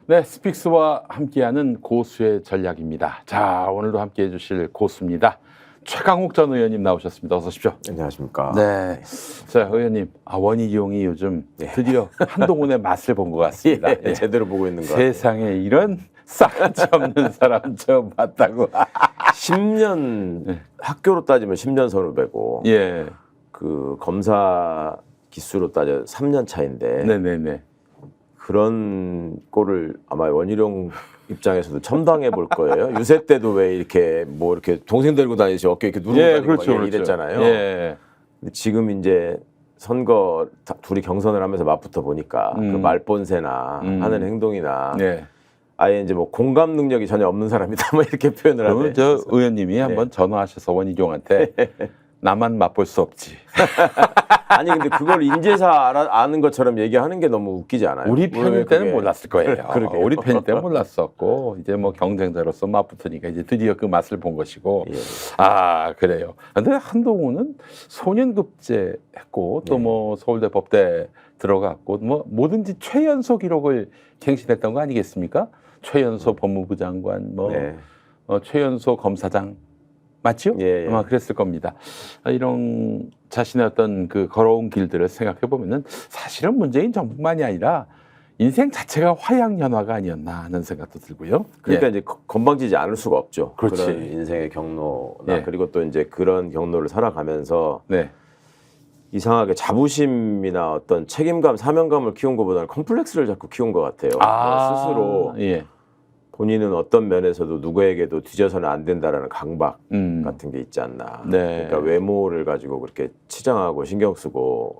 네, 스픽스와 함께하는 고수의 전략입니다. 자, 오늘도 함께해 주실 고수입니다. 최강욱 전 의원님 나오셨습니다. 어서 오십시오. 안녕하십니까. 네. 자, 의원님, 원희룡이 요즘 드디어 한동훈의 맛을 본 것 같습니다. 예, 제대로 보고 있는 거. 세상에 이런 싸가지 없는 사람 처음 봤다고. 10년 학교로 따지면 10년 선후배고, 예. 그 검사 기수로 따져 3년 차인데, 네네네. 그런 꼴을 아마 원희룡 입장에서도 첨당해 볼 거예요. 유세 때도 왜 이렇게 뭐 이렇게 동생 데리고 다니시 어깨 이렇게 누르고 다니고 그렇죠, 그렇죠. 이랬잖아요. 예. 근데 지금 이제 선거 둘이 경선을 하면서 맞붙어 보니까 그 말본세나 하는 행동이나 네. 아예 이제 뭐 공감 능력이 전혀 없는 사람이다 뭐 이렇게 표현을 하네. 그러면 저 의원님이 한번 전화하셔서 원희룡한테 나만 맛볼 수 없지. 아니 근데 그걸 인제사 아는 것처럼 얘기하는 게 너무 웃기지 않아요? 우리 편일 때는 몰랐을 거예요. 그러게요. 우리 편일 때는 몰랐었고 이제 뭐 경쟁자로서 맞붙으니까 이제 드디어 그 맛을 본 것이고. 예. 아, 그래요. 근데 한동훈은 소년급제 했고 또 뭐 서울대 법대 들어갔고 뭐 뭐든지 최연소 기록을 갱신했던 거 아니겠습니까? 최연소 법무부 장관 뭐 최연소 검사장 맞죠? 예. 아마 그랬을 겁니다. 이런 자신의 어떤 그 걸어온 길들을 생각해 보면은 사실은 문재인 정부만이 아니라 인생 자체가 화양연화가 아니었나 하는 생각도 들고요. 그러니까 이제 건방지지 않을 수가 없죠. 그렇지. 그런 인생의 경로나 그리고 또 이제 그런 경로를 살아가면서 이상하게 자부심이나 어떤 책임감, 사명감을 키운 것보다는 컴플렉스를 자꾸 키운 것 같아요. 스스로 본인은 어떤 면에서도 누구에게도 뒤져서는 안 된다라는 강박 같은 게 있지 않나. 그러니까 외모를 가지고 그렇게 치장하고 신경 쓰고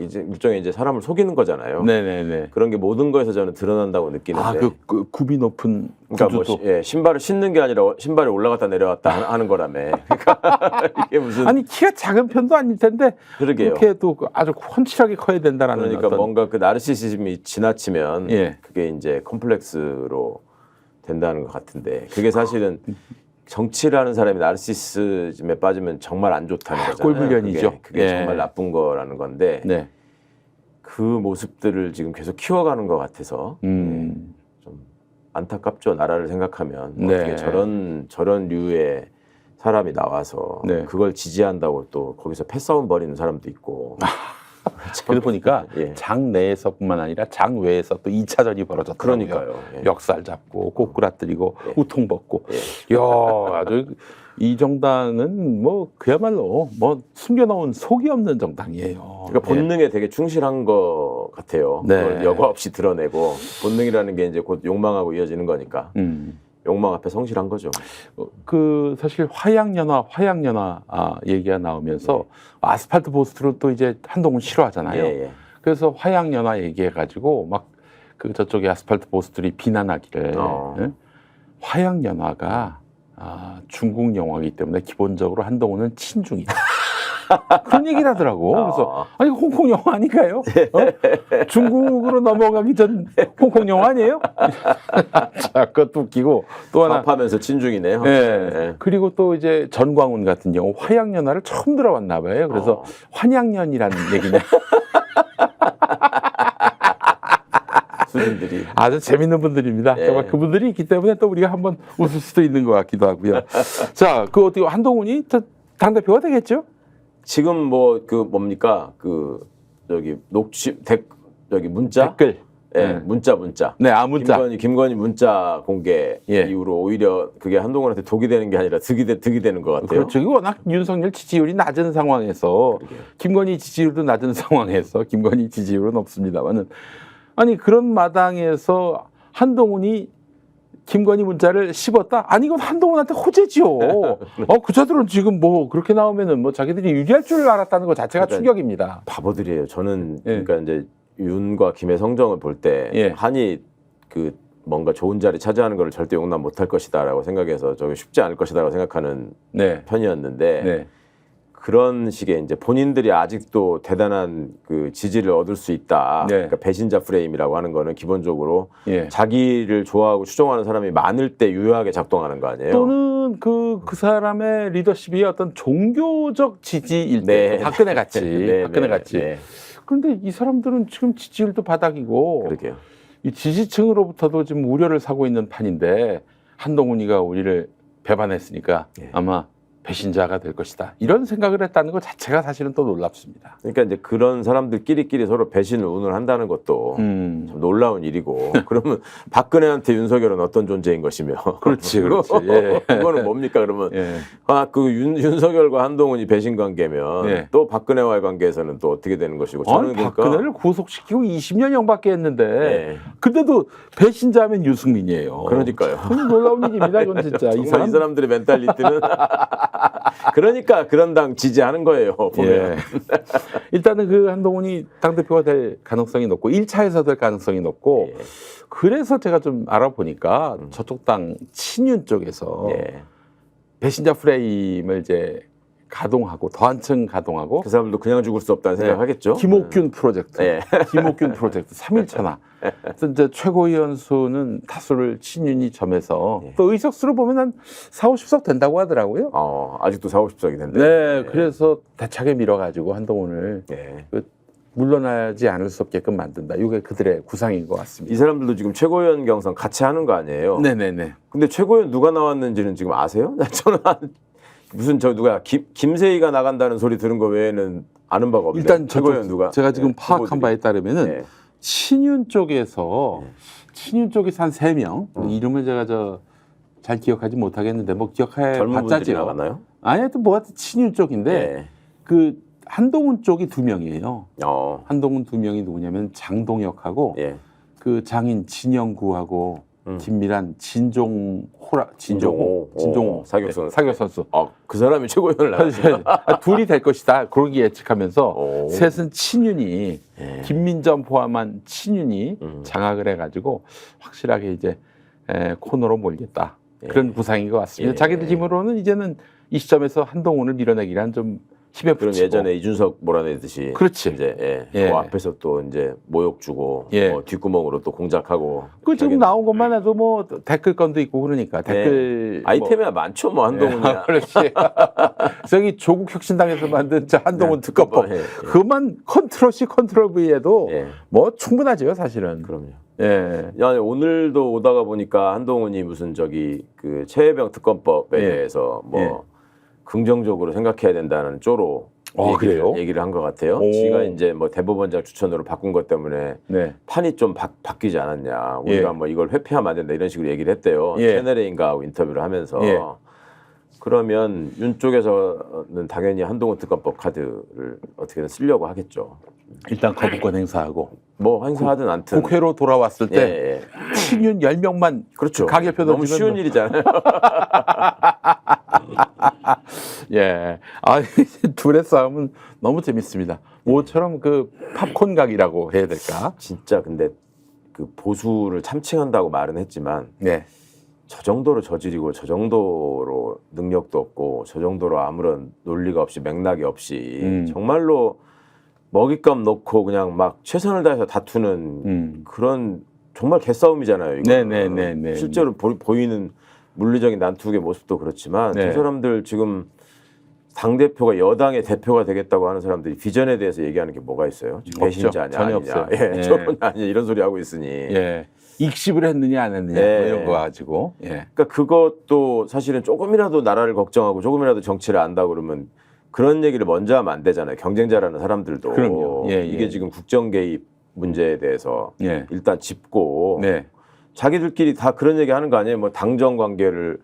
이제 일종의 이제 사람을 속이는 거잖아요. 네네네. 그런 게 모든 거에서 저는 드러난다고 느끼는데. 그 굽이 높은 그러니까 뭐 신발을 신는 게 아니라 신발이 올라갔다 내려갔다 하는 거라며. 그러니까 이게 무슨 아니 키가 작은 편도 아닐 텐데 그러게요. 그렇게도 아주 훤칠하게 커야 된다라는 그러니까 어떤 뭔가 그 나르시시즘이 지나치면 그게 이제 컴플렉스로 된다는 것 같은데 그게 사실은 정치를 하는 사람이 나르시시즘에 빠지면 정말 안 좋다는 거잖아요. 꼴불견이죠. 그게 정말 나쁜 거라는 건데 그 모습들을 지금 계속 키워가는 것 같아서 좀 안타깝죠. 나라를 생각하면 어떻게 저런 류의 사람이 나와서 그걸 지지한다고 또 거기서 패싸움 벌이는 사람도 있고. 그러다 보니까 장 내에서뿐만 아니라 장 외에서 또 2차전이 벌어졌더라고요. 그러니까요. 멱살 잡고 꼬꾸라뜨리고 우통 벗고. 이야, 아주 이 정당은 뭐 그야말로 뭐 숨겨놓은 속이 없는 정당이에요. 그러니까 본능에 되게 충실한 것 같아요. 그걸 여과 없이 드러내고 본능이라는 게 이제 곧 욕망하고 이어지는 거니까. 욕망 앞에 성실한 거죠. 그 사실 화양연화 얘기가 나오면서 아스팔트 보스트를 또 이제 한동훈 싫어하잖아요. 그래서 화양연화 얘기해가지고 막 그 저쪽에 아스팔트 보스트들이 비난하기를 화양연화가 중국 영화이기 때문에 기본적으로 한동훈은 친중이다. 그런 얘기를 하더라고. 그래서 아니 홍콩 영화 아닌가요? 중국으로 넘어가기 전 홍콩 영화 아니에요? 자, 그것도 웃기고 또 하나 합하면서 친중이네요. 그리고 또 이제 전광훈 같은 경우 화양연화를 처음 들어봤나 봐요. 그래서 환양연이라는 얘기네. 수준들이 아주 재밌는 분들입니다. 정말 그분들이 있기 때문에 또 우리가 한번 웃을 수도 있는 것 같기도 하고요. 자, 그 어떻게 한동훈이 당대표가 되겠죠? 지금 뭐 그 뭡니까 그 저기 여기 문자 댓글 문자 문자 김건희 문자 공개 이후로 오히려 그게 한동훈한테 독이 되는 게 아니라 득이 되는 것 같아요. 그렇죠. 이거 워낙 윤석열 지지율이 낮은 상황에서 김건희 지지율도 낮은 상황에서 김건희 지지율은 없습니다만은 아니 그런 마당에서 한동훈이 김건희 문자를 씹었다? 아니 이건 한동훈한테 호재지요. 그자들은 지금 뭐 그렇게 나오면은 뭐 자기들이 유리할 줄 알았다는 것 자체가 충격입니다. 바보들이에요. 저는 그러니까 이제 윤과 김의 성정을 볼 때 한이 그 뭔가 좋은 자리 차지하는 걸 절대 용납 못할 것이다라고 생각해서 저게 쉽지 않을 것이다라고 생각하는 편이었는데 그런 식의 이제 본인들이 아직도 대단한 그 지지를 얻을 수 있다. 그러니까 배신자 프레임이라고 하는 거는 기본적으로 자기를 좋아하고 추종하는 사람이 많을 때 유효하게 작동하는 거 아니에요? 또는 그 사람의 리더십이 어떤 종교적 지지일 때 박근혜 같이 박근혜 같이. 그런데 이 사람들은 지금 지지율도 바닥이고. 그러게요. 이 지지층으로부터도 지금 우려를 사고 있는 판인데 한동훈이가 우리를 배반했으니까 예. 아마 배신자가 될 것이다. 이런 생각을 했다는 것 자체가 사실은 또 놀랍습니다. 그러니까 이제 그런 사람들끼리 서로 배신을 운운한다는 것도 참 놀라운 일이고 그러면 박근혜한테 윤석열은 어떤 존재인 것이며 그렇지. 예. 그거는 뭡니까 그러면 예. 그 윤석열과 한동훈이 배신 관계면 예. 또 박근혜와의 관계에서는 또 어떻게 되는 것이고 저는 그러니까 박근혜를 구속시키고 20년형밖에 했는데 예. 근데도 배신자면 유승민이에요. 그러니까요. 놀라운 일입니다. 이건 진짜 정말 이 사람들의 멘탈리티는 그러니까 그런 당 지지하는 거예요. 보면. 예. 일단은 그 한동훈이 당대표가 될 가능성이 높고 1차에서 될 가능성이 높고 예. 그래서 제가 좀 알아보니까 저쪽 당 친윤 쪽에서 예. 배신자 프레임을 이제 가동하고 더 한층 가동하고 그 사람들도 그냥 죽을 수 없다는 생각하겠죠. 김옥균 프로젝트, 예. 김옥균 프로젝트 3일천하. 그래서 이제 최고위원 수는 다수를 친윤이 점해서 예. 또 의석수로 보면 한 4, 50석 된다고 하더라고요. 아직도 4, 50석이 된대. 네, 예. 그래서 대차게 밀어가지고 한동훈을 예. 물러나지 않을 수 없게끔 만든다. 이게 그들의 구상인 것 같습니다. 이 사람들도 지금 최고위원 경선 같이 하는 거 아니에요? 네네네. 근데 최고위원 누가 나왔는지는 지금 아세요? 저는 무슨 누가 김세희가 나간다는 소리 들은 거 외에는 아는 바가 없네요. 일단 최고위원 누가? 제가 지금 네, 파악한 후보들이. 바에 따르면은 네. 친윤 쪽에서 한 3명 이름을 제가 잘 기억하지 못하겠는데 뭐 기억해 젊은 분들이 봤자지요. 나가나요? 아니 하여튼 뭐 하여튼 친윤 쪽인데 네. 그 한동훈 쪽이 2명이에요. 어. 한동훈 2명이 누구냐면 장동혁하고 예. 그 장인 진영구하고 김미란 진종호 사격 선수. 그 사람이 최고위원을 나갔어요. 둘이 될 것이다. 그러기 예측하면서 오. 셋은 친윤이 예. 김민전 포함한 친윤이 장악을 해가지고 확실하게 이제 코너로 몰겠다. 그런 구상인 것 같습니다. 예. 자기들 힘으로는 이제는 이 시점에서 한동훈을 밀어내기란 좀 힘에 그럼 붙이고. 예전에 이준석 몰아내듯이 그렇지. 이제 예. 그 앞에서 또 이제 모욕 주고 예. 뒷구멍으로 또 공작하고 그 지금 나온 것만 해도 뭐 댓글 건도 있고 그러니까 댓글 아이템이 많죠 뭐 한동훈이야. 그렇지. 저기 조국 혁신당에서 만든 저 한동훈 특검법 예. 그것만 컨트롤 C 컨트롤 V에도 예. 뭐 충분하죠 사실은. 그럼요. 예. 야, 오늘도 오다가 보니까 한동훈이 무슨 그 최혜병 특검법에 예. 대해서 뭐 예. 긍정적으로 생각해야 된다는 쪼로 그래요? 얘기를 한 것 같아요. 오. 지가 이제 뭐 대법원장 추천으로 바꾼 것 때문에 네. 판이 좀 바뀌지 않았냐. 우리가 예. 뭐 이걸 회피하면 안 된다 이런 식으로 얘기를 했대요. 예. 채널A인가하고 인터뷰를 하면서. 예. 그러면 윤 쪽에서는 당연히 한동훈 특검법 카드를 어떻게든 쓰려고 하겠죠. 일단 거부권 행사하고 뭐 행사하든 않든. 국회로 돌아왔을 때 예. 친윤 10명만 그렇죠. 가결표 너무 던지면 쉬운 일이잖아요. 예. 둘의 싸움은 너무 재밌습니다. 모처럼 그 팝콘 각이라고 해야 될까? 진짜 근데 그 보수를 참칭한다고 말은 했지만 네. 저 정도로 저질이고 저 정도로 능력도 없고 저 정도로 아무런 논리가 없이 맥락이 없이 정말로 먹잇값 놓고 그냥 막 최선을 다해서 다투는 그런 정말 개싸움이잖아요. 이거. 네네네. 실제로 보이는 물리적인 난투의 모습도 그렇지만 네. 저 사람들 지금 당대표가 여당의 대표가 되겠다고 하는 사람들이 비전에 대해서 얘기하는 게 뭐가 있어요? 배신자 아니야? 전혀 아니냐? 없어요. 예, 저런 아니야 이런 소리 하고 있으니. 예. 익십을 했느냐 안 했느냐 예. 뭐 이런 거 가지고. 예. 그러니까 그것도 사실은 조금이라도 나라를 걱정하고 조금이라도 정치를 안다 그러면 그런 얘기를 먼저 하면 안 되잖아요. 경쟁자라는 사람들도. 그럼요. 예, 이게 예. 지금 국정 개입 문제에 대해서 예. 일단 짚고 네. 자기들끼리 다 그런 얘기 하는 거 아니에요? 뭐 당정 관계를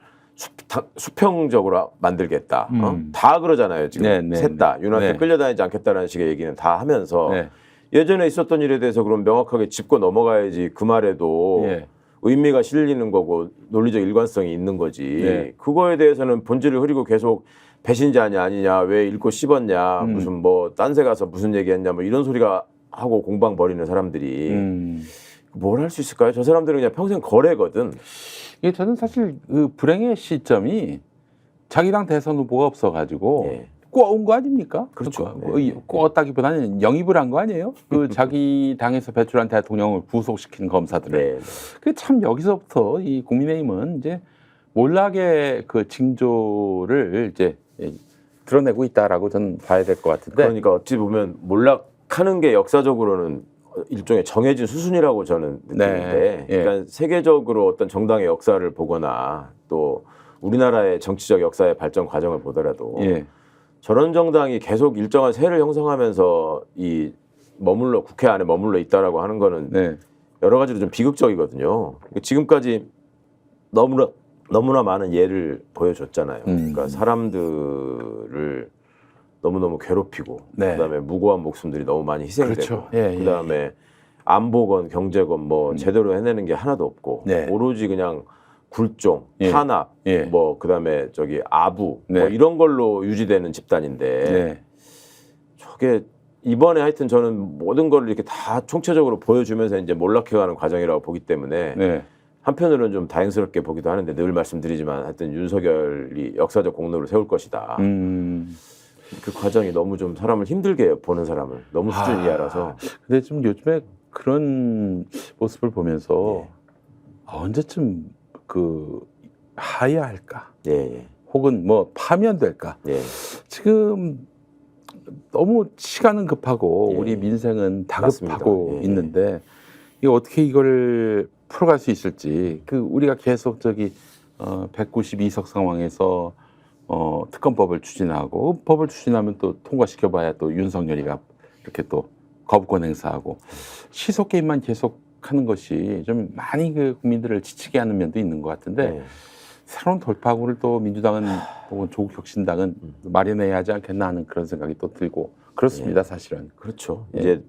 수평적으로 만들겠다. 다 그러잖아요. 지금 네, 네, 셋 다. 윤한테 네. 끌려다니지 않겠다는 식의 얘기는 다 하면서 네. 예전에 있었던 일에 대해서 그럼 명확하게 짚고 넘어가야지 그 말에도 예. 의미가 실리는 거고 논리적 일관성이 있는 거지. 네. 그거에 대해서는 본질을 흐리고 계속 배신자냐 아니냐, 왜 읽고 씹었냐, 무슨 뭐 딴 데 가서 무슨 얘기했냐, 뭐 이런 소리가 하고 공방 벌이는 사람들이 뭘 할 수 있을까요? 저 사람들은 그냥 평생 거래거든. 이게 저는 사실 그 불행의 시점이 자기 당 대선 후보가 없어가지고 예. 꼬아온 거 아닙니까? 그렇죠. 꼬았다기보다는 영입을 한 거 아니에요? 그 자기 당에서 배출한 대통령을 구속시킨 검사들을. 네. 그 참 여기서부터 이 국민의힘은 이제 몰락의 그 징조를 이제 드러내고 있다라고 저는 봐야 될 것 같은데. 그러니까 어찌 보면 몰락하는 게 역사적으로는 일종의 정해진 수순이라고 저는 느끼는데, 네. 예. 그러니까 세계적으로 어떤 정당의 역사를 보거나 또 우리나라의 정치적 역사의 발전 과정을 보더라도 예. 저런 정당이 계속 일정한 세를 형성하면서 국회 안에 머물러 있다라고 하는 거는 네. 여러 가지로 좀 비극적이거든요. 지금까지 너무나 많은 예를 보여줬잖아요. 그러니까 사람들을 너무너무 괴롭히고, 네. 그다음에 무고한 목숨들이 너무 많이 희생되고, 그렇죠. 예, 그다음에 안보건 경제건 뭐 제대로 해내는 게 하나도 없고, 네. 오로지 그냥 굴종, 예. 탄압, 예. 뭐 그다음에 아부, 네. 뭐 이런 걸로 유지되는 집단인데, 네. 저게 이번에 하여튼 저는 모든 걸 이렇게 다 총체적으로 보여주면서 이제 몰락해가는 과정이라고 보기 때문에 네. 한편으로는 좀 다행스럽게 보기도 하는데, 늘 말씀드리지만 하여튼 윤석열이 역사적 공로를 세울 것이다. 그 과정이 너무 좀 사람을 힘들게 해요. 보는 사람을 너무 수준 이하라서. 근데 좀 요즘에 그런 모습을 보면서 언제쯤 하야할까? 예. 혹은 뭐 파면될까? 예. 지금 너무 시간은 급하고 예. 우리 민생은 다급하고 맞습니다. 예. 있는데 이거 어떻게 이걸 풀어갈 수 있을지, 우리가 계속 192석 상황에서 특검법을 추진하고, 법을 추진하면 또 통과시켜봐야 또 윤석열이가 이렇게 또 거부권 행사하고, 시속 게임만 계속 하는 것이 좀 많이 국민들을 지치게 하는 면도 있는 것 같은데, 새로운 돌파구를 또 민주당은 혹은 조국혁신당은 마련해야 하지 않겠나 하는 그런 생각이 또 들고 그렇습니다. 사실은. 그렇죠. 예. 이제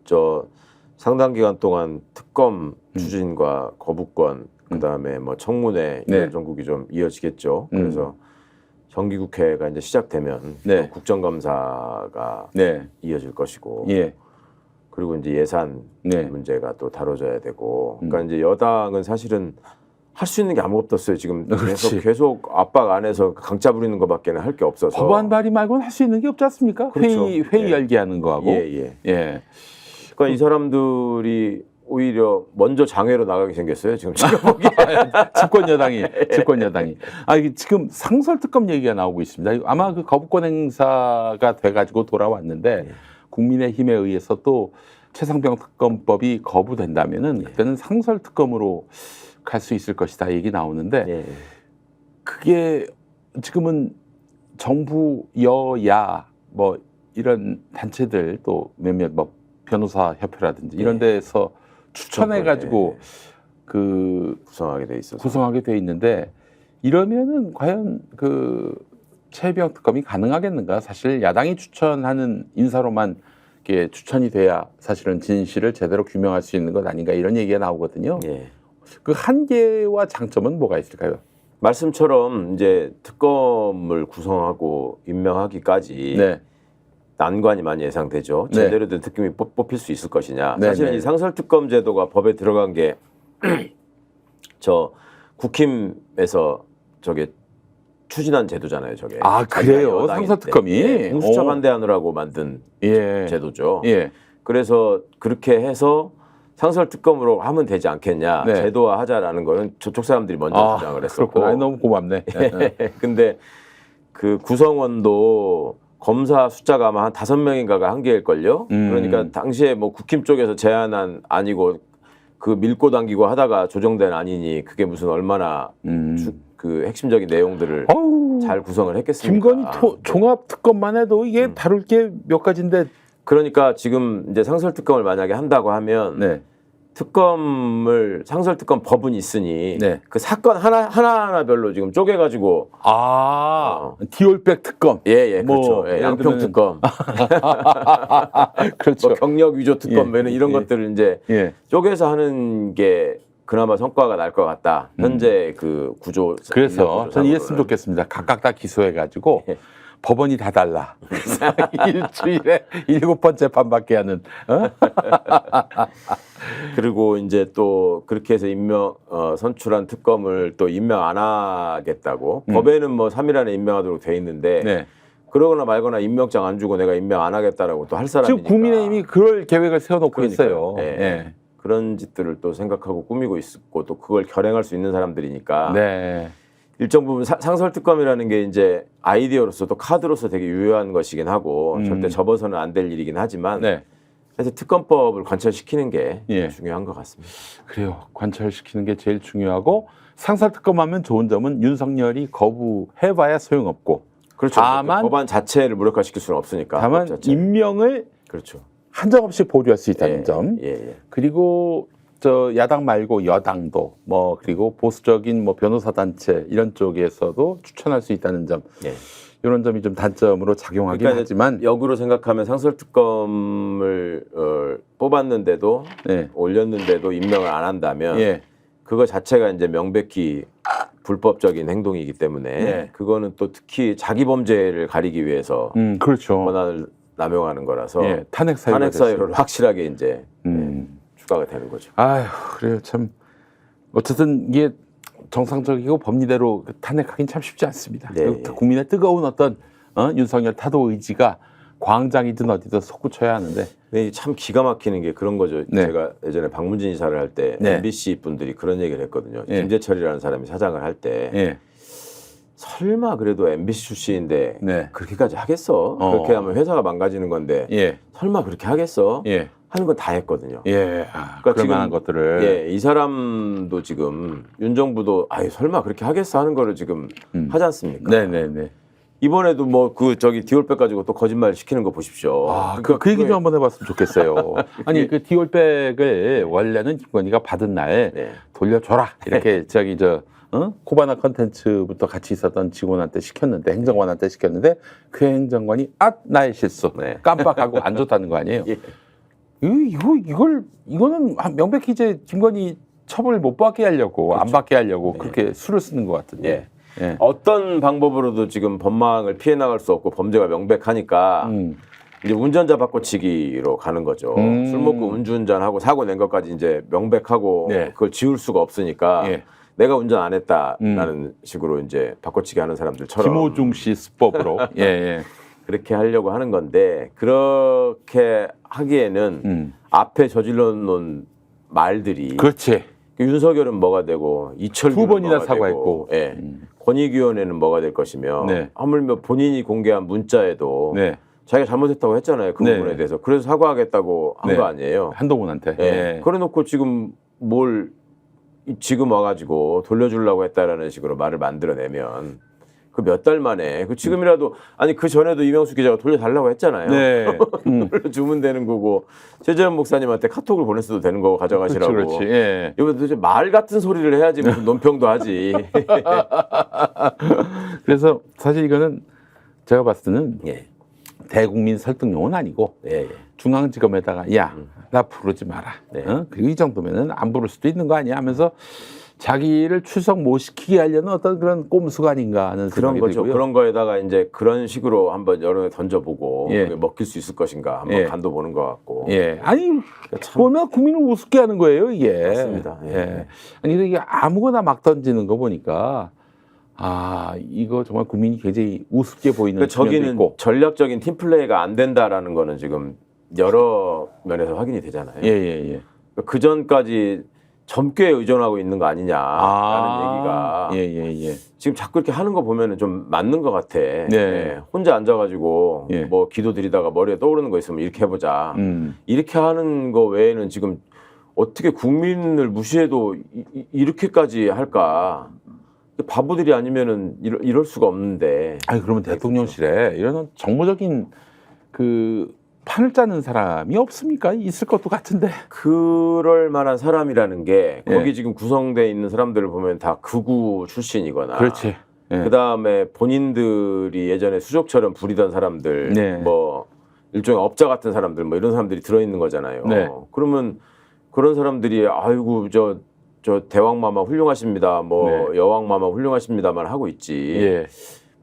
상당 기간 동안 특검 추진과 거부권, 그다음에 뭐 청문회 이런 전국이 좀 이어지겠죠. 그래서 정기국회가 이제 시작되면 또 국정감사가 이어질 것이고, 그리고 이제 예산 문제가 또 다뤄져야 되고, 그러니까 이제 여당은 사실은 할 수 있는 게 아무것도 없어요. 지금 계속 압박 안에서 강짜 부리는 것밖에는 할 게 없어서. 법안 발의 말고는 할 수 있는 게 없지 않습니까? 그렇죠. 회의 열게 하는 거하고. 예. 그러니까 이 사람들이 오히려 먼저 장외로 나가게 생겼어요. 지금 보기에. 집권 여당이. 이게 지금 상설특검 얘기가 나오고 있습니다. 아마 거부권 행사가 돼가지고 돌아왔는데 국민의힘에 의해서 또 최상병 특검법이 거부된다면은 그때는 상설특검으로 갈 수 있을 것이다 얘기 나오는데 그게 지금은 정부, 여야 뭐 이런 단체들 또 몇몇 뭐 변호사 협회라든지 이런 데서 추천해가지고 구성하게 돼 있는데, 이러면은 과연 최병 특검이 가능하겠는가? 사실 야당이 추천하는 인사로만 이게 추천이 돼야 사실은 진실을 제대로 규명할 수 있는 것 아닌가, 이런 얘기가 나오거든요. 그 한계와 장점은 뭐가 있을까요? 말씀처럼 이제 특검을 구성하고 임명하기까지 난관이 많이 예상되죠. 제대로 된 특검이 뽑힐 수 있을 것이냐. 사실은 이 상설특검 제도가 법에 들어간 게 국힘에서 추진한 제도잖아요. 저게. 그래요? 상설특검이? 공수처 반대하느라고 만든 제도죠. 그래서 그렇게 해서 상설특검으로 하면 되지 않겠냐, 제도화하자라는 거는 저쪽 사람들이 먼저 주장을 했었고. 그렇구나. 너무 고맙네. 근데 그 구성원도 검사 숫자가 아마 한 5명인가가 한계일걸요. 그러니까 당시에 뭐 국힘 쪽에서 제안한 아니고 밀고 당기고 하다가 조정된 아니니 그게 무슨 얼마나 핵심적인 내용들을 잘 구성을 했겠습니까? 김건희 종합특검만 해도 이게 다룰 게 몇 가지인데. 그러니까 지금 이제 상설특검을 만약에 한다고 하면 상설특검 법은 있으니 그 사건 하나하나별로 지금 쪼개가지고 디올백 특검, 그렇죠. 양평 특검, 그렇죠. 뭐 경력 위조 특검, 이런 것들을 이제 쪼개서 하는 게 그나마 성과가 날 것 같다. 현재 구조. 그래서 저는 이랬으면 좋겠습니다. 각각 다 기소해가지고 법원이 다 달라. 일주일에 7번째 판밖에 하는. 그리고 이제 또 그렇게 해서 선출한 특검을 또 임명 안 하겠다고. 법에는 뭐 3일 안에 임명하도록 돼 있는데 그러거나 말거나 임명장 안 주고 내가 임명 안 하겠다라고 또 할 사람이니까. 지금 국민의힘이 그럴 계획을 세워놓고 있어요. 그런 짓들을 또 생각하고 꾸미고 있고 또 그걸 결행할 수 있는 사람들이니까. 일정 부분 상설특검이라는 게 이제 아이디어로서 또 카드로서 되게 유효한 것이긴 하고 절대 접어서는 안 될 일이긴 하지만 그래서 특검법을 관철시키는 게 예. 중요한 것 같습니다. 그래요. 관철시키는 게 제일 중요하고 상설특검하면 좋은 점은 윤석열이 거부해봐야 소용없고 그렇죠. 다만 법안 자체를 무력화시킬 수는 없으니까. 다만 임명을 그렇죠. 한정없이 보류할 수 있다는 예, 점. 예. 그리고 저 야당 말고 여당도 뭐 그리고 보수적인 뭐 변호사 단체 이런 쪽에서도 추천할 수 있다는 점. 예. 이런 점이 좀 단점으로 작용하긴 그러니까 하지만 역으로 생각하면 상설특검을 뽑았는데도 네. 올렸는데도 임명을 안 한다면 예. 그거 자체가 이제 명백히 불법적인 행동이기 때문에 네. 그거는 또 특히 자기 범죄를 가리기 위해서 그렇죠. 권한을 남용하는 거라서 예. 탄핵 사유를 확실하게 이제 추가가 되는 거죠. 아휴, 그래요. 참 어쨌든 이게 정상적이고 법리대로 탄핵하기는 참 쉽지 않습니다. 네. 국민의 뜨거운 어떤 윤석열 타도 의지가 광장이든 어디든 솟구쳐야 하는데. 네, 참 기가 막히는 게 그런 거죠. 네. 제가 예전에 박문진 이사를 할 때 네. MBC 분들이 그런 얘기를 했거든요. 네. 김재철이라는 사람이 사장을 할 때 예. 설마 그래도 MBC 출신인데 네. 그렇게까지 하겠어? 그렇게 하면 회사가 망가지는 건데 예. 설마 그렇게 하겠어? 예. 하는 건 다 했거든요. 예. 그러니까 그럴 만한 것들을. 예, 이 사람도 지금 윤 정부도 아유 설마 그렇게 하겠어 하는 거를 지금 하지 않습니까? 네네네. 이번에도 뭐 디올백 가지고 또 거짓말 시키는 거 보십시오. 그 얘기 좀 한번 해봤으면 좋겠어요. 아니 그 디올백을 원래는 김건희가 받은 날 네. 돌려줘라 이렇게 코바나 컨텐츠부터 같이 있었던 직원한테 시켰는데 행정관한테 시켰는데 그 행정관이 나의 실수 네. 깜빡하고 안 줬다는 거 아니에요? 예. 이거는 명백히 이제 김건희 처벌 못 받게 하려고 그렇죠. 안 받게 하려고 네. 그렇게 수를 쓰는 것 같은데. 예. 예. 어떤 방법으로도 지금 법망을 피해 나갈 수 없고 범죄가 명백하니까 이제 운전자 바꿔치기로 가는 거죠. 술 먹고 음주운전하고 사고 낸 것까지 이제 명백하고 네. 그걸 지울 수가 없으니까 예. 내가 운전 안 했다라는 식으로 이제 바꿔치기 하는 사람들처럼 김호중 씨 수법으로. 예, 예. 그렇게 하려고 하는 건데 그렇게 하기에는 앞에 저질러 놓은 말들이 그렇지. 윤석열은 뭐가 되고 이철규는 두 번이나 뭐가 사과했고. 되고, 예. 권익위원회는 뭐가 될 것이며 네. 하물며 본인이 공개한 문자에도 네. 자기가 잘못했다고 했잖아요. 그 네. 부분에 대해서. 그래서 사과하겠다고 한 네. 거 아니에요. 한동훈한테. 예. 예. 그래놓고 지금 지금 와가지고 돌려주려고 했다라는 식으로 말을 만들어내면 그 몇 달 만에 지금이라도 아니 그 전에도 이명수 기자가 돌려달라고 했잖아요. 네. 돌려주면 되는 거고 최재현 목사님한테 카톡을 보냈어도 되는 거고 가져가시라고. 그렇지. 예. 이거 도대체 말 같은 소리를 해야지 무슨 논평도 하지. 그래서 사실 이거는 제가 봤을 때는 예. 대국민 설득용은 아니고 예. 중앙지검에다가 나 부르지 마라. 네. 그리고 이 정도면은 안 부를 수도 있는 거 아니야 하면서 자기를 출석 못 시키게 하려는 어떤 그런 꼼수가 아닌가 하는 그런 생각이 거죠. 들고요. 그런 거에다가 이제 그런 식으로 한번 여러 개 던져보고 예. 그게 먹힐 수 있을 것인가 한번 예. 간도 보는 것 같고. 예, 아니 참- 워낙 국민을 우습게 하는 거예요 이게. 맞습니다. 예. 예. 아니 근데 이게 아무거나 막 던지는 거 보니까 이거 정말 국민이 굉장히 우습게 보이는 그러니까 측면도 저기는 있고. 전략적인 팀 플레이가 안 된다라는 거는 지금 여러 면에서 확인이 되잖아요. 예. 그 전까지 점괘에 의존하고 있는 거 아니냐라는 얘기가 예. 지금 자꾸 이렇게 하는 거 보면은 좀 맞는 것 같아. 네. 예. 혼자 앉아가지고 예. 뭐 기도 드리다가 머리에 떠오르는 거 있으면 이렇게 해보자. 이렇게 하는 거 외에는 지금 어떻게 국민을 무시해도 이렇게까지 할까? 바보들이 아니면은 이럴 수가 없는데. 아니 그러면 대통령실에 이런 정무적인 그 판을 짜는 사람이 없습니까? 있을 것도 같은데. 그럴 만한 사람이라는 게 거기 예. 지금 구성돼 있는 사람들을 보면 다 극우 출신이거나. 그렇지. 예. 그 다음에 본인들이 예전에 수족처럼 부리던 사람들, 네. 뭐 일종의 업자 같은 사람들, 뭐 이런 사람들이 들어있는 거잖아요. 네. 그러면 그런 사람들이 아이고 저 대왕마마 훌륭하십니다, 뭐 네. 여왕마마 훌륭하십니다만 하고 있지. 예.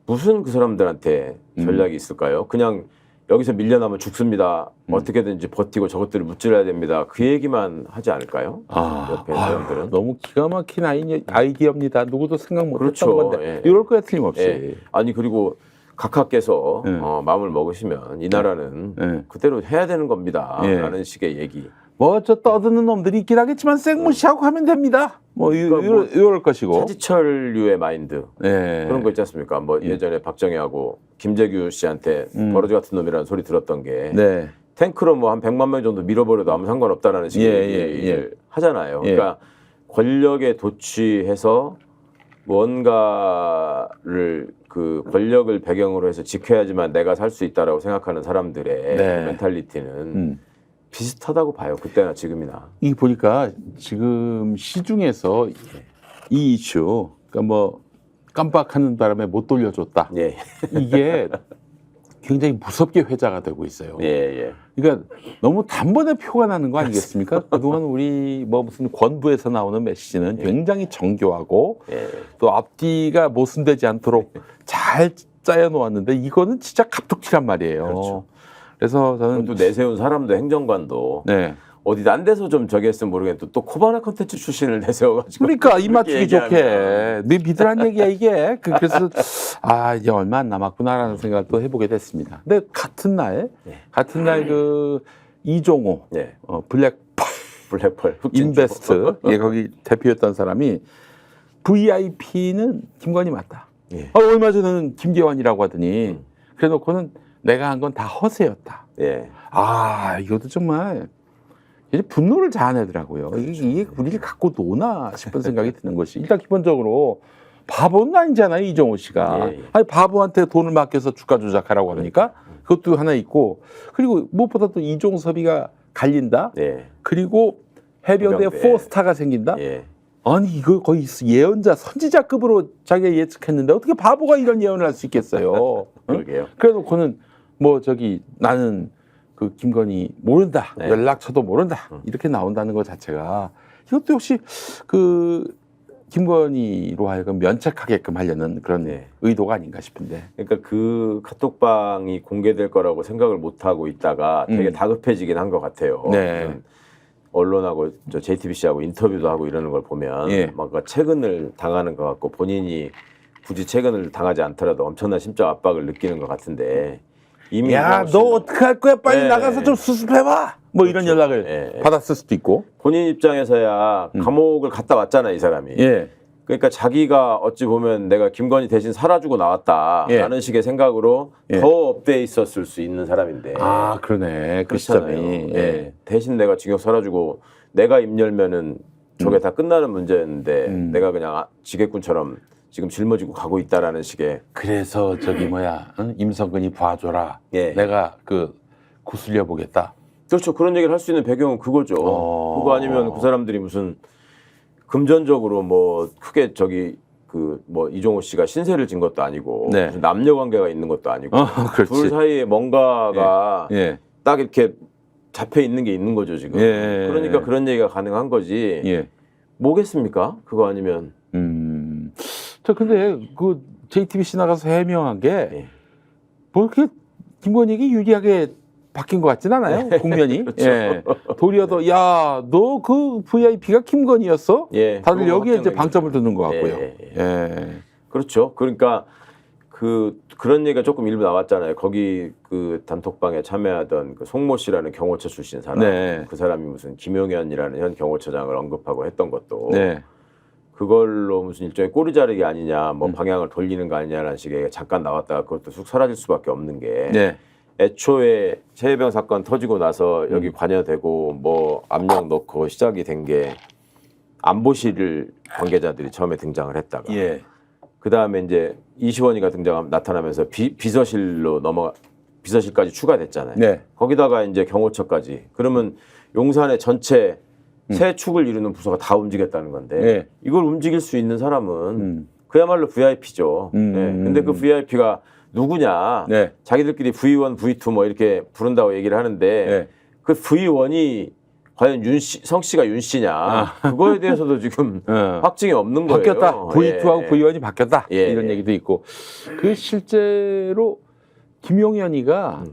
무슨 그 사람들한테 전략이 있을까요? 그냥 여기서 밀려나면 죽습니다. 어떻게든지 버티고 저것들을 무찔러야 됩니다. 그 얘기만 하지 않을까요? 옆에 사람들은. 너무 기가 막힌 아이디어입니다. 누구도 생각 못했던 그렇죠. 건데 예. 이럴 거야 틀림없이. 예. 아니 그리고 각하께서 예. 마음을 먹으시면 이 나라는 예. 그대로 해야 되는 겁니다. 예. 라는 식의 얘기. 뭐 저 떠드는 놈들이 있긴 하겠지만 생무시하고 하면 됩니다. 그러니까 이럴 것이고. 차지철류의 마인드. 예. 그런 거 있지 않습니까? 뭐 예전에 박정희하고 김재규 씨한테 버러지 같은 놈이라는 소리 들었던 게 네. 탱크로 뭐 한 100만 명 정도 밀어버려도 아무 상관없다라는 식의 얘기를 하잖아요. 그러니까 권력에 도취해서 뭔가를 그 권력을 배경으로 해서 지켜야지만 내가 살 수 있다라고 생각하는 사람들의 멘탈리티는 비슷하다고 봐요. 그때나 지금이나. 이 보니까 지금 시중에서 이 이슈, 그러니까 뭐 깜빡하는 바람에 못 돌려줬다. 이게 굉장히 무섭게 회자가 되고 있어요. 그러니까 너무 단번에 표가 나는 거 아니겠습니까? 그동안 우리 뭐 무슨 권부에서 나오는 메시지는 굉장히 정교하고 또 앞뒤가 모순되지 않도록 잘 짜여 놓았는데 이거는 진짜 갑툭튀란 말이에요. 그렇죠. 그래서 저는 또 내세운 사람도 행정관도 어디 딴 데서 좀 저기 했으면 모르겠는데 또 코바나 컨텐츠 출신을 내세워가지고 그러니까 입 맞추기 좋게 네 믿으란 얘기야 이게. 그래서 이제 얼마 안 남았구나라는 생각을 또 해보게 됐습니다. 근데 같은 날 그 이종호 블랙펄 인베스트 거기 대표였던 사람이 VIP는 김건희 맞다. 얼마 전에는 김계환이라고 하더니 그래놓고는 내가 한 건 다 허세였다. 이것도 정말 이제 분노를 자아내더라고요. 이게 우리를 갖고 노나 싶은 생각이 드는 것이 일단 기본적으로 바보는 아니잖아요. 이종호 씨가. 아니 바보한테 돈을 맡겨서 주가 조작하라고 하니까 그것도 하나 있고 그리고 무엇보다 또 이종섭이가 갈린다. 그리고 해병대 4스타가 생긴다. 아니 이거 거의 예언자 선지자급으로 자기가 예측했는데 어떻게 바보가 이런 예언을 할 수 있겠어요. 그러게요. 그래놓고는 뭐 나는 그 김건희 모른다. 연락처도 모른다. 이렇게 나온다는 것 자체가 이것도 역시 그 김건희로 하여금 면책하게끔 하려는 그런 의도가 아닌가 싶은데. 그러니까 그 카톡방이 공개될 거라고 생각을 못 하고 있다가 되게 다급해지긴 한 것 같아요. 언론하고 저 JTBC하고 인터뷰도 하고 이러는 걸 보면 뭔가 체근을 당하는 것 같고 본인이 굳이 체근을 당하지 않더라도 엄청난 심적 압박을 느끼는 것 같은데 이미 너 어떡할 거야 빨리 나가서 좀 수습해봐 뭐 이런 연락을 받았을 수도 있고 본인 입장에서야 감옥을 갔다 왔잖아 이 사람이. 그러니까 자기가 어찌 보면 내가 김건희 대신 살아주고 나왔다라는 식의 생각으로 더 업돼 있었을 수 있는 사람인데. 그러네. 그 시점이. 대신 내가 징역 살아주고 내가 입 열면은 저게 다 끝나는 문제였는데 내가 그냥 지게꾼처럼 지금 짊어지고 가고 있다라는 식의. 그래서 임성근이 봐줘라. 내가 구슬려 보겠다. 그렇죠. 그런 얘기를 할 수 있는 배경은 그거죠. 그거 아니면 그 사람들이 무슨 금전적으로 뭐 크게 뭐 이종호 씨가 신세를 진 것도 아니고 무슨 남녀 관계가 있는 것도 아니고 둘 사이에 뭔가가 딱 이렇게 잡혀 있는 게 있는 거죠 지금. 그러니까 그런 얘기가 가능한 거지. 뭐겠습니까? 그거 아니면. 저 근데 그 JTBC 나가서 해명한 게 뭐 이렇게 김건희에게 유리하게 바뀐 것 같진 않아요, 국면이. 그렇죠. 도리어 더, 너 그 VIP가 김건희였어? 다들 여기에 이제 방점을 두는 것 같고요. 그렇죠. 그러니까 그런 얘기가 조금 일부 나왔잖아요. 거기 그 단톡방에 참여하던 그 송모 씨라는 경호처 출신 사람, 그 사람이 무슨 김용현이라는 현 경호처장을 언급하고 했던 것도 그걸로 무슨 일종의 꼬리 자르기 아니냐, 뭐 방향을 돌리는 거 아니냐라는 식의 잠깐 나왔다가 그것도 쑥 사라질 수밖에 없는 게. 애초에 최혜병 사건 터지고 나서 여기 관여되고 뭐 압력 넣고 시작이 된 게 안보실 관계자들이 처음에 등장을 했다가 그 다음에 이제 이시원이가 나타나면서 비서실까지 추가됐잖아요. 거기다가 이제 경호처까지. 그러면 용산의 전체 세 축을 이루는 부서가 다 움직였다는 건데 이걸 움직일 수 있는 사람은 그야말로 VIP죠. 근데 그 VIP가 누구냐? 자기들끼리 V1, V2 뭐 이렇게 부른다고 얘기를 하는데 그 V1이 과연 성 씨가 윤 씨냐? 그거에 대해서도 지금 확증이 없는 거예요. 바뀌었다. V2하고 V1이 바뀌었다. 이런 얘기도 있고. 그 실제로 김용현이가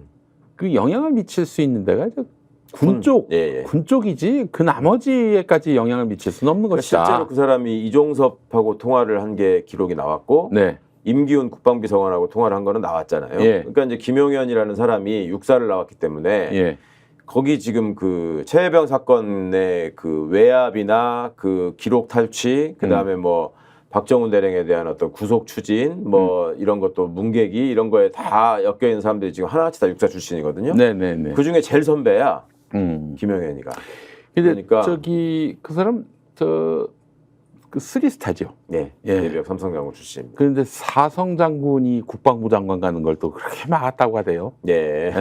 그 영향을 미칠 수 있는 데가 이제 군 쪽이지 그 나머지에까지 영향을 미칠 수는 없는 것이다. 실제로 그 사람이 이종섭하고 통화를 한 게 기록이 나왔고 임기훈 국방비서관하고 통화를 한 거는 나왔잖아요. 그러니까 이제 김용현이라는 사람이 육사를 나왔기 때문에 거기 지금 그 최혜병 사건의 그 외압이나 그 기록 탈취, 그 다음에 뭐 박정훈 대령에 대한 어떤 구속 추진 뭐 이런 것도 문계기 이런 거에 다 엮여 있는 사람들이 지금 하나같이 다 육사 출신이거든요. 네네네. 그 중에 제일 선배야 김영현이가. 그러니까 저기 그 사람 그 쓰리스타죠. 네. 예비역 삼성장군 출신. 그런데 사성 장군이 국방부 장관 가는 걸 또 그렇게 막았다고 하대요. 예.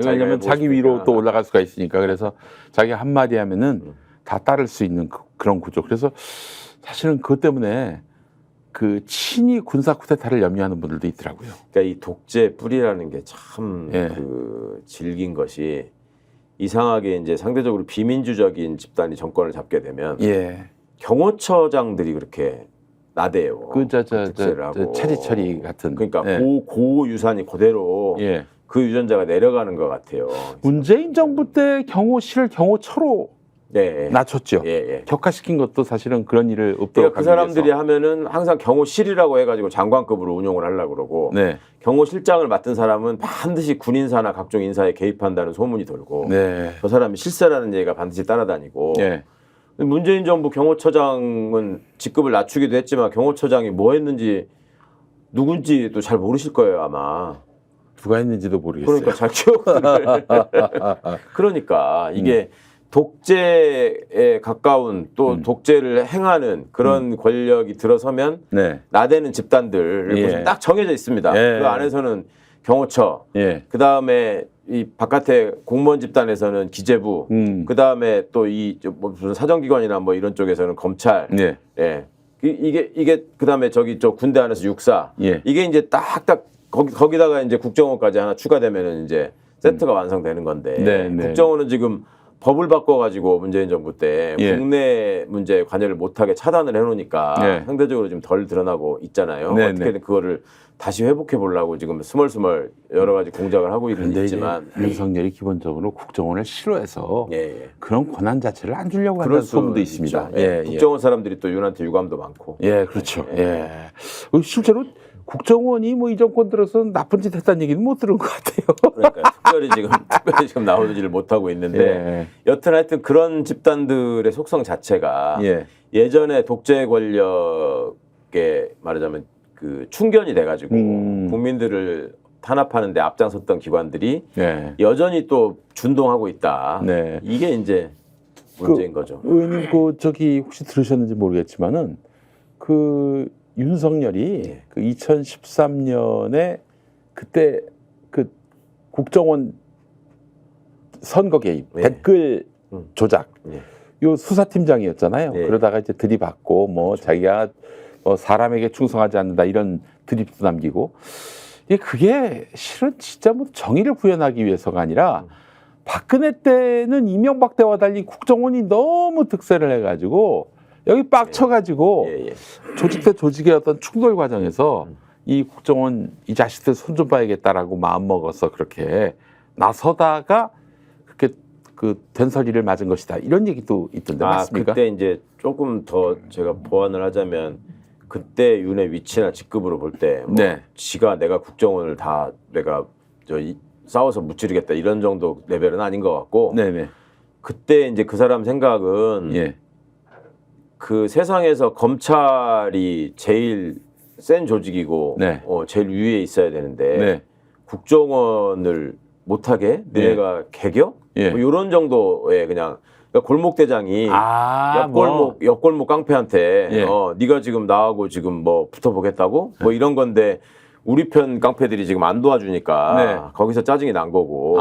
왜냐하면 자기 위로 또 올라갈 수가 있으니까. 그래서 자기 한마디 하면은 다 따를 수 있는 그런 구조. 그래서 사실은 그것 때문에 그 친위 군사 쿠데타를 염려하는 분들도 있더라고요. 그러니까 이 독재 뿌리라는 게 참 그 질긴 것이 이상하게 이제 상대적으로 비민주적인 집단이 정권을 잡게 되면 경호처장들이 그렇게 나대요. 차지철이 같은. 그러니까 고 유산이 그대로 그 유전자가 내려가는 것 같아요. 문재인 정부 때 경호실을 경호처로 낮췄죠. 격화시킨 것도 사실은 그런 일을 없도록 그러니까 그 사람들이 위해서. 하면은 항상 경호실이라고 해가지고 장관급으로 운용을 하려고 그러고 경호실장을 맡은 사람은 반드시 군인사나 각종 인사에 개입한다는 소문이 돌고 저 사람이 실세라는 얘기가 반드시 따라다니고 문재인 정부 경호처장은 직급을 낮추기도 했지만 경호처장이 뭐 했는지 누군지도 잘 모르실 거예요 아마. 누가 했는지도 모르겠어요. 그러니까 잘 기억을. 그러니까 이게 독재에 가까운 또 독재를 행하는 그런 권력이 들어서면 나대는 집단들 딱 정해져 있습니다. 그 안에서는 경호처, 그 다음에 이 바깥에 공무원 집단에서는 기재부, 그 다음에 또 이 무슨 사정기관이나 뭐 이런 쪽에서는 검찰, 이게 그 다음에 저기 저 군대 안에서 육사, 이게 이제 딱딱 거기다가 이제 국정원까지 하나 추가되면은 이제 세트가 완성되는 건데 국정원은 지금 법을 바꿔가지고 문재인 정부 때 국내 문제에 관여를 못하게 차단을 해놓으니까 상대적으로 좀 덜 드러나고 있잖아요. 어떻게든 그거를 다시 회복해 보려고 지금 스멀스멀 여러 가지 공작을 하고 있지만 윤석열이 기본적으로 국정원을 싫어해서 그런 권한 자체를 안 주려고 하는 소문도 있습니다. 국정원 사람들이 또 윤한테 유감도 많고. 그렇죠. 실제로 국정원이 뭐 이 정권 들어서 나쁜 짓 했다는 얘기는 못 들은 것 같아요. 그러니까 특별히 지금 나오지를 못하고 있는데 여튼 하여튼 그런 집단들의 속성 자체가 예전에 독재 권력에 말하자면 그 충견이 돼가지고 국민들을 탄압하는데 앞장섰던 기관들이 여전히 또 준동하고 있다. 이게 이제 문제인 거죠. 의원님 저기 혹시 들으셨는지 모르겠지만은 그 윤석열이 그 2013년에 그때 그 국정원 선거 개입, 댓글 조작, 요 수사팀장이었잖아요. 그러다가 이제 들이받고 뭐 자기가 사람에게 충성하지 않는다 이런 드립도 남기고 그게 실은 진짜 뭐 정의를 구현하기 위해서가 아니라 박근혜 때는 이명박 때와 달리 국정원이 너무 득세를 해가지고 여기 빡쳐가지고 조직 대 조직의 어떤 충돌 과정에서 이 국정원 이 자식들 손 좀 봐야겠다라고 마음 먹어서 그렇게 나서다가 그렇게 그 된설이를 맞은 것이다 이런 얘기도 있던데 맞습니까? 그때 이제 조금 더 제가 보완을 하자면 그때 윤의 위치나 직급으로 볼 때 지가 내가 국정원을 다 내가 싸워서 무찌르겠다 이런 정도 레벨은 아닌 것 같고 그때 이제 그 사람 생각은 그 세상에서 검찰이 제일 센 조직이고 제일 위에 있어야 되는데 국정원을 못하게 너네가 개겨? 뭐 이런 정도의 그냥 그러니까 골목대장이 옆골목 깡패한테 네가 지금 나하고 지금 뭐 붙어보겠다고? 뭐 이런 건데 우리 편 깡패들이 지금 안 도와주니까 거기서 짜증이 난 거고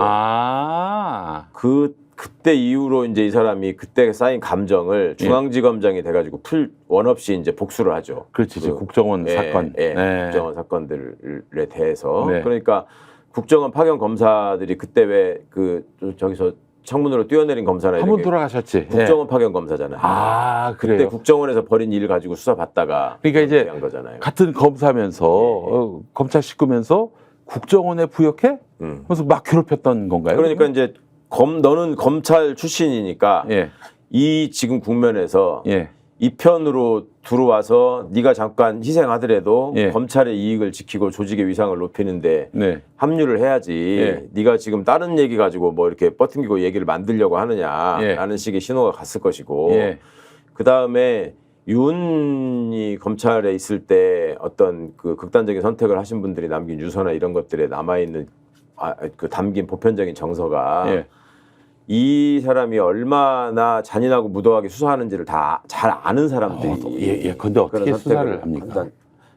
그때 이후로 이제 이 사람이 그때 쌓인 감정을 중앙지검장이 돼가지고 원 없이 이제 복수를 하죠. 그렇지, 국정원 사건, 국정원 사건들에 대해서. 그러니까 국정원 파견 검사들이 그때 왜 그 저기서 창문으로 뛰어내린 검사나 한 분 돌아가셨지. 국정원 파견 검사잖아요. 그래요. 그때 국정원에서 벌인 일 가지고 수사 받다가 그러니까 이제 한 거잖아요. 같은 검사면서 검찰 식구면서 국정원에 부역해? 그래서 막 괴롭혔던 건가요? 그러니까 이제 너는 검찰 출신이니까 이 지금 국면에서 이 편으로 들어와서 네가 잠깐 희생하더라도 검찰의 이익을 지키고 조직의 위상을 높이는데 합류를 해야지 네가 지금 다른 얘기 가지고 뭐 이렇게 버팅기고 얘기를 만들려고 하느냐라는 식의 신호가 갔을 것이고 그다음에 윤이 검찰에 있을 때 어떤 그 극단적인 선택을 하신 분들이 남긴 유서나 이런 것들에 남아 있는 그 담긴 보편적인 정서가 예. 이 사람이 얼마나 잔인하고 무도하게 수사하는지를 다 잘 아는 사람들이 예. 근데 어떻게 수사를 합니까?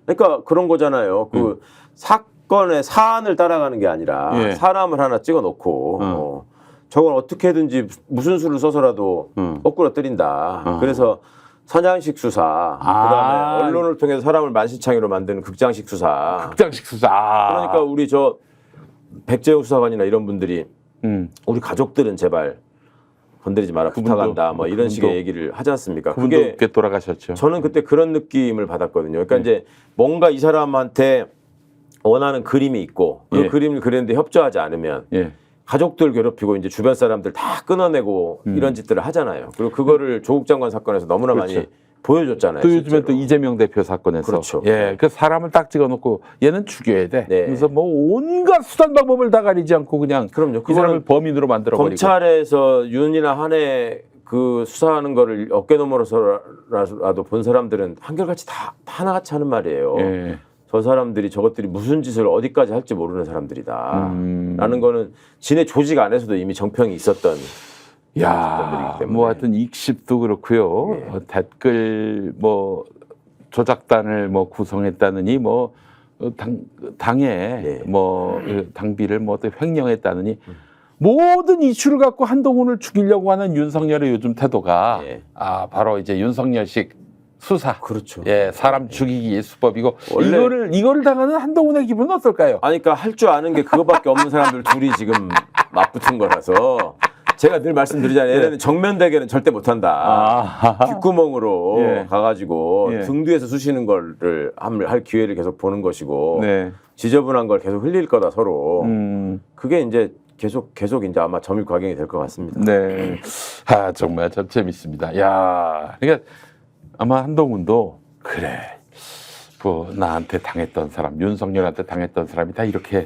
그러니까 그런 거잖아요. 그 사건의 사안을 따라가는 게 아니라 예. 사람을 하나 찍어놓고 저걸 어떻게든지 무슨 수를 써서라도 거꾸로 때린다. 그래서 선양식 수사, 그다음에 언론을 통해서 사람을 만신창이로 만드는 극장식 수사. 극장식 수사. 그러니까 우리 저 백재호 수사관이나 이런 분들이 우리 가족들은 제발 건드리지 마라 부탁한다 뭐 이런 식의 얘기를 하지 않습니까? 그게 돌아가셨죠. 저는 그때 그런 느낌을 받았거든요. 그러니까 이제 뭔가 이 사람한테 원하는 그림이 있고 그 그림을 그리는데 협조하지 않으면 가족들 괴롭히고 이제 주변 사람들 다 끊어내고 이런 짓들을 하잖아요. 그리고 그거를 조국 장관 사건에서 너무나 많이 보여줬잖아요. 또 요즘에 또 이재명 대표 사건에서 그렇죠. 그 사람을 딱 찍어놓고 얘는 죽여야 돼. 그래서 뭐 온갖 수단 방법을 다 가리지 않고 그냥 그럼요. 이 사람을 범인으로 만들어버리고. 검찰에서 윤이나 한해 그 수사하는 거를 어깨너머로서라도 본 사람들은 한결같이 다 하나같이 하는 말이에요. 저 사람들이 저것들이 무슨 짓을 어디까지 할지 모르는 사람들이다. 라는 거는 지네 조직 안에서도 이미 정평이 있었던 야, 뭐 하여튼 익십도 그렇고요. 댓글 뭐 조작단을 뭐 구성했다느니 뭐 당에 뭐 당비를 뭐 또 횡령했다느니 모든 이슈를 갖고 한동훈을 죽이려고 하는 윤석열의 요즘 태도가 바로 이제 윤석열식 수사. 그렇죠. 사람 죽이기 수법이고 이거를 당하는 한동훈의 기분은 어떨까요? 아니, 그러니까 할 줄 아는 게 그거밖에 없는 사람들 둘이 지금 맞붙은 거라서 제가 늘 말씀드리잖아요. 얘네는 정면 대결은 절대 못한다. 귓구멍으로 가가지고 등 뒤에서 쑤시는 거를 할 기회를 계속 보는 것이고 지저분한 걸 계속 흘릴 거다 서로. 그게 이제 계속 이제 아마 점유과경이 될 것 같습니다. 네. 정말 참 재밌습니다. 야, 그러니까 아마 한동훈도 그래. 뭐 나한테 당했던 사람, 윤석열한테 당했던 사람이 다 이렇게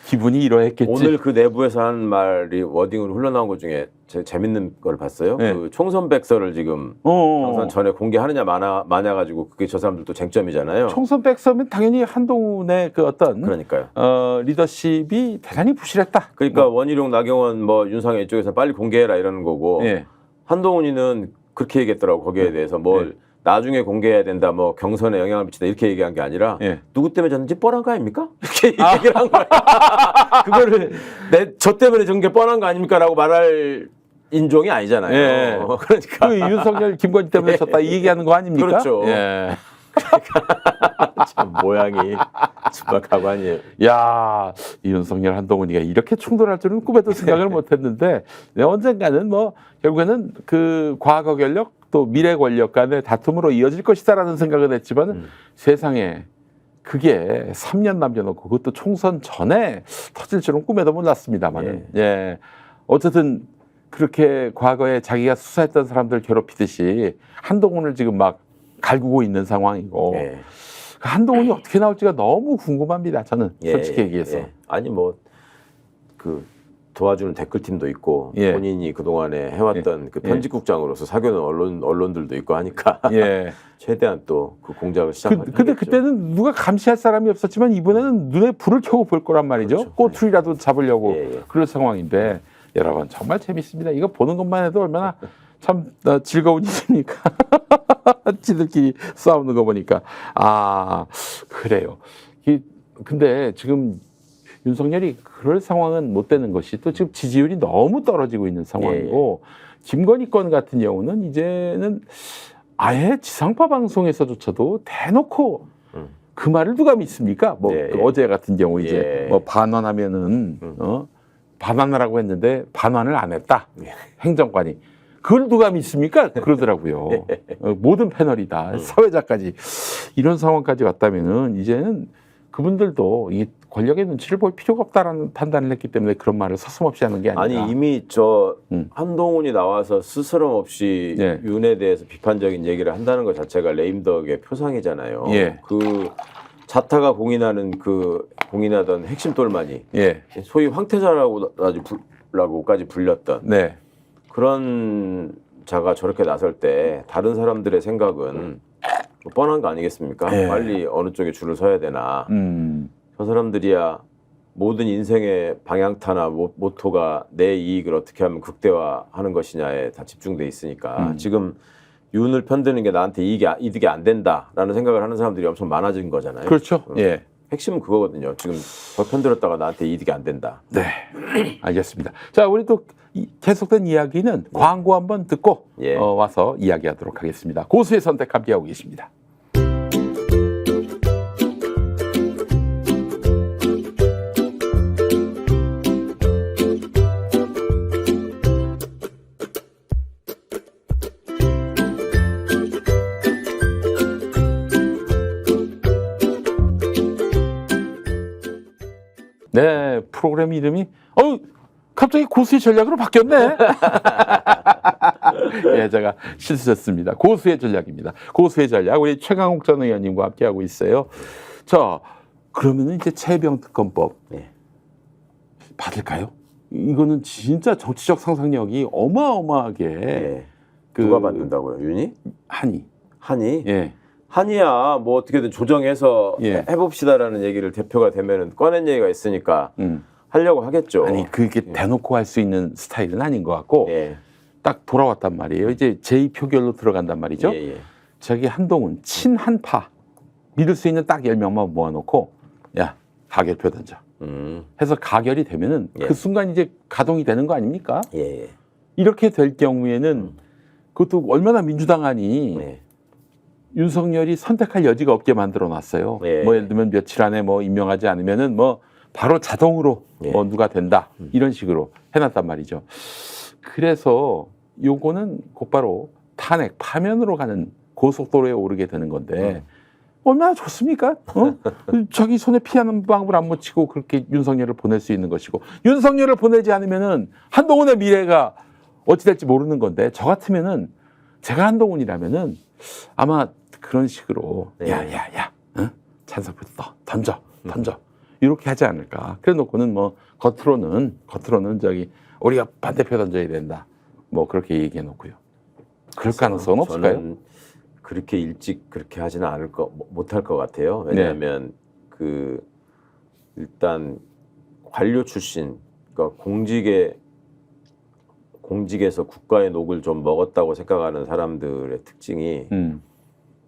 기분이 이러했겠지. 오늘 그 내부에서 한 말이 워딩으로 흘러나온 것 중에 재밌는 걸 봤어요. 그 총선 백서를 지금 경선 전에 공개하느냐 마냐 가지고 그게 저 사람들도 쟁점이잖아요. 총선 백서면 당연히 한동훈의 그 어떤 그러니까요. 리더십이 대단히 부실했다. 그러니까 원희룡, 나경원, 뭐 윤상현 이쪽에서 빨리 공개해라 이러는 거고 한동훈이는 그렇게 얘기했더라고. 거기에 대해서 뭘 나중에 공개해야 된다, 뭐 경선에 영향을 미친다 이렇게 얘기한 게 아니라 누구 때문에 졌는지 뻔한 거 아닙니까? 이렇게 얘기를 한 거야. 그거를 저 때문에 진 게 뻔한 거 아닙니까라고 말할 인종이 아니잖아요. 그러니까 그 윤석열, 김건희 때문에 졌다 이 얘기하는 거 아닙니까? 그렇죠. 참 모양이 정말 가관이에요. 야, 이 윤석열 한동훈이가 이렇게 충돌할 줄은 꿈에도 생각을 못했는데 언젠가는 뭐 결국에는 그 과거 권력 또 미래 권력 간의 다툼으로 이어질 것이다라는 생각을 했지만 세상에 그게 3년 남겨놓고 그것도 총선 전에 터질 줄은 꿈에도 몰랐습니다만 어쨌든 그렇게 과거에 자기가 수사했던 사람들 괴롭히듯이 한동훈을 지금 막 갈구고 있는 상황이고 한동훈이 어떻게 나올지가 너무 궁금합니다. 저는 솔직히 얘기해서. 아니 뭐 그 도와주는 댓글팀도 있고 본인이 그동안에 해왔던 그 편집국장으로서 사귀는 언론들도 있고 하니까 최대한 또 그 공작을 시작하죠. 근데 그때는 누가 감시할 사람이 없었지만 이번에는 눈에 불을 켜고 볼 거란 말이죠. 그렇죠. 꼬투리라도 잡으려고 그럴 상황인데 여러분 정말 재밌습니다. 이거 보는 것만 해도 얼마나 참 즐거운 일입니까? 지들끼리 싸우는 거 보니까 그래요. 근데 지금 윤석열이 그럴 상황은 못 되는 것이 또 지금 지지율이 너무 떨어지고 있는 상황이고 김건희 건 같은 경우는 이제는 아예 지상파 방송에서조차도 대놓고 그 말을 누가 믿습니까? 뭐 어제 같은 경우 이제 뭐 반환하면은 반환을 하고 했는데 반환을 안 했다. 행정관이. 그걸 누가 믿습니까? 그러더라고요. 모든 패널이다. 사회자까지. 이런 상황까지 왔다면은 이제는 그분들도 이 권력의 눈치를 볼 필요가 없다라는 판단을 했기 때문에 그런 말을 서슴없이 하는 게 아니라. 아니 이미 한동훈이 나와서 스스럼 없이 윤에 대해서 비판적인 얘기를 한다는 것 자체가 레임덕의 표상이잖아요. 그 자타가 공인하던 핵심 똘마니, 소위 황태자라고까지 불렸던 그런 자가 저렇게 나설 때 다른 사람들의 생각은 뭐 뻔한 거 아니겠습니까? 네. 빨리 어느 쪽에 줄을 서야 되나. 저 사람들이야 모든 인생의 방향타나 모토가 내 이익을 어떻게 하면 극대화하는 것이냐에 다 집중돼 있으니까 지금 윤을 편드는 게 나한테 이득이 안 된다라는 생각을 하는 사람들이 엄청 많아진 거잖아요. 그렇죠. 예. 핵심은 그거거든요. 지금 저 편들었다가 나한테 이득이 안 된다. 네, 알겠습니다. 자, 우리 또 계속된 이야기는 광고 한번 듣고 예. 와서 이야기하도록 하겠습니다. 고수의 선택 함께하고 계십니다. 네, 프로그램 이름이 갑자기 고수의 전략으로 바뀌었네. 예, 제가 실수했습니다. 고수의 전략입니다. 고수의 전략 우리 최강욱 전 의원님과 함께하고 있어요. 자, 그러면은 이제 최병특검법 받을까요? 이거는 진짜 정치적 상상력이 어마어마하게 누가 받는다고요? 윤이? 한이? 예. 한이야 뭐 어떻게든 조정해서 해봅시다라는 얘기를 대표가 되면은 꺼낸 얘기가 있으니까 하려고 하겠죠. 아니 그게 대놓고 할 수 있는 스타일은 아닌 것 같고 딱 돌아왔단 말이에요. 이제 제2표결로 들어간단 말이죠. 저기 한동훈 친한파 믿을 수 있는 딱 10명만 모아놓고 야 가결표 던져 해서 가결이 되면은 그 순간 이제 가동이 되는 거 아닙니까? 이렇게 될 경우에는 그것도 얼마나 민주당 안이 윤석열이 선택할 여지가 없게 만들어 놨어요. 뭐 예를 들면 며칠 안에 뭐 임명하지 않으면은 뭐 바로 자동으로 뭐 누가 된다 이런 식으로 해놨단 말이죠. 그래서 요거는 곧바로 탄핵 파면으로 가는 고속도로에 오르게 되는 건데 얼마나 좋습니까? 자기 손에 피하는 방법을 안 묻히고 그렇게 윤석열을 보낼 수 있는 것이고 윤석열을 보내지 않으면은 한동훈의 미래가 어찌 될지 모르는 건데 저 같으면은 제가 한동훈이라면은 아마 그런 식으로 야야야 찬성표 던져 이렇게 하지 않을까. 그래 놓고는 뭐 겉으로는 저기 우리가 반대표 던져야 된다 뭐 그렇게 얘기해 놓고요. 그럴 가능성은 없을까요? 저는 그렇게 일찍 그렇게 하지는 못할 것 같아요. 왜냐하면 일단 관료 출신 그러니까 공직에서 국가의 녹을 좀 먹었다고 생각하는 사람들의 특징이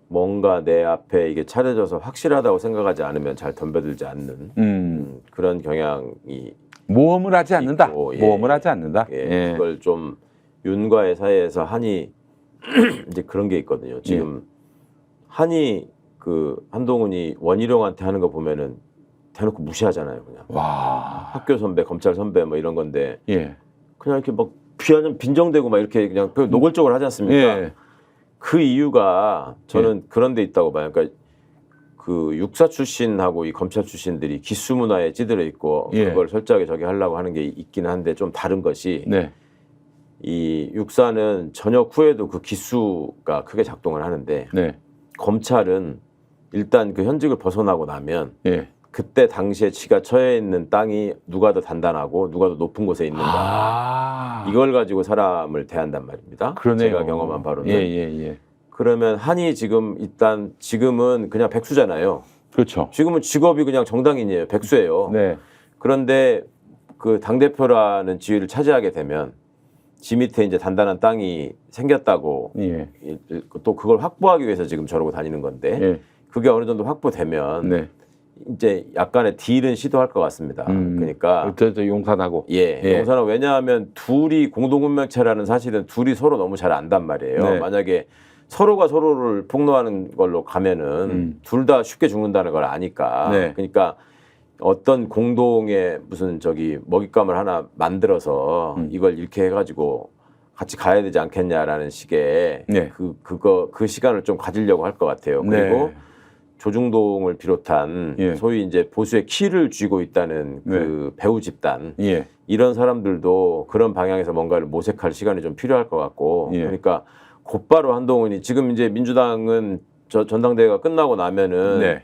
뭔가 내 앞에 이게 차려져서 확실하다고 생각하지 않으면 잘 덤벼들지 않는 그런 경향이 모험을 하지 않는다. 있고, 모험을 하지 않는다. 그걸 좀 윤과의 사이에서 한이 이제 그런 게 있거든요. 지금 한이 한동훈이 원희룡한테 하는 거 보면은 대놓고 무시하잖아요. 그냥 와. 학교 선배, 검찰 선배 뭐 이런 건데 그냥 이렇게 막 빈정대고 막 이렇게 그냥 노골적으로 하지 않습니까? 그 이유가 저는 그런 데 있다고 봐요. 그러니까 그 육사 출신하고 이 검찰 출신들이 기수 문화에 찌들어 있고 그걸 철저하게 저기 하려고 하는 게 있기는 한데 좀 다른 것이 이 육사는 전역 후에도 그 기수가 크게 작동을 하는데 검찰은 일단 그 현직을 벗어나고 나면 그때 당시에 지가 처해 있는 땅이 누가 더 단단하고 누가 더 높은 곳에 있는가 이걸 가지고 사람을 대한단 말입니다. 그러네요. 제가 경험한 바로는. 그러면 한이 지금은 그냥 백수잖아요. 그렇죠. 지금은 직업이 그냥 정당인이에요. 백수예요. 그런데 그 당대표라는 지위를 차지하게 되면 지 밑에 이제 단단한 땅이 생겼다고 또 그걸 확보하기 위해서 지금 저러고 다니는 건데 그게 어느 정도 확보되면 이제 약간의 딜은 시도할 것 같습니다. 그러니까 용산하고 용산하고 왜냐하면 둘이 공동운명체라는 사실은 둘이 서로 너무 잘 안단 말이에요. 만약에 서로가 서로를 폭로하는 걸로 가면은 둘 다 쉽게 죽는다는 걸 아니까. 그러니까 어떤 공동의 무슨 먹잇감을 하나 만들어서 이걸 이렇게 해가지고 같이 가야 되지 않겠냐라는 식의 그 시간을 좀 가지려고 할 것 같아요. 그리고 조중동을 비롯한 소위 이제 보수의 키를 쥐고 있다는 그 배우 집단 이런 사람들도 그런 방향에서 뭔가를 모색할 시간이 좀 필요할 것 같고 그러니까 곧바로 한동훈이 지금 이제 민주당은 전당대회가 끝나고 나면은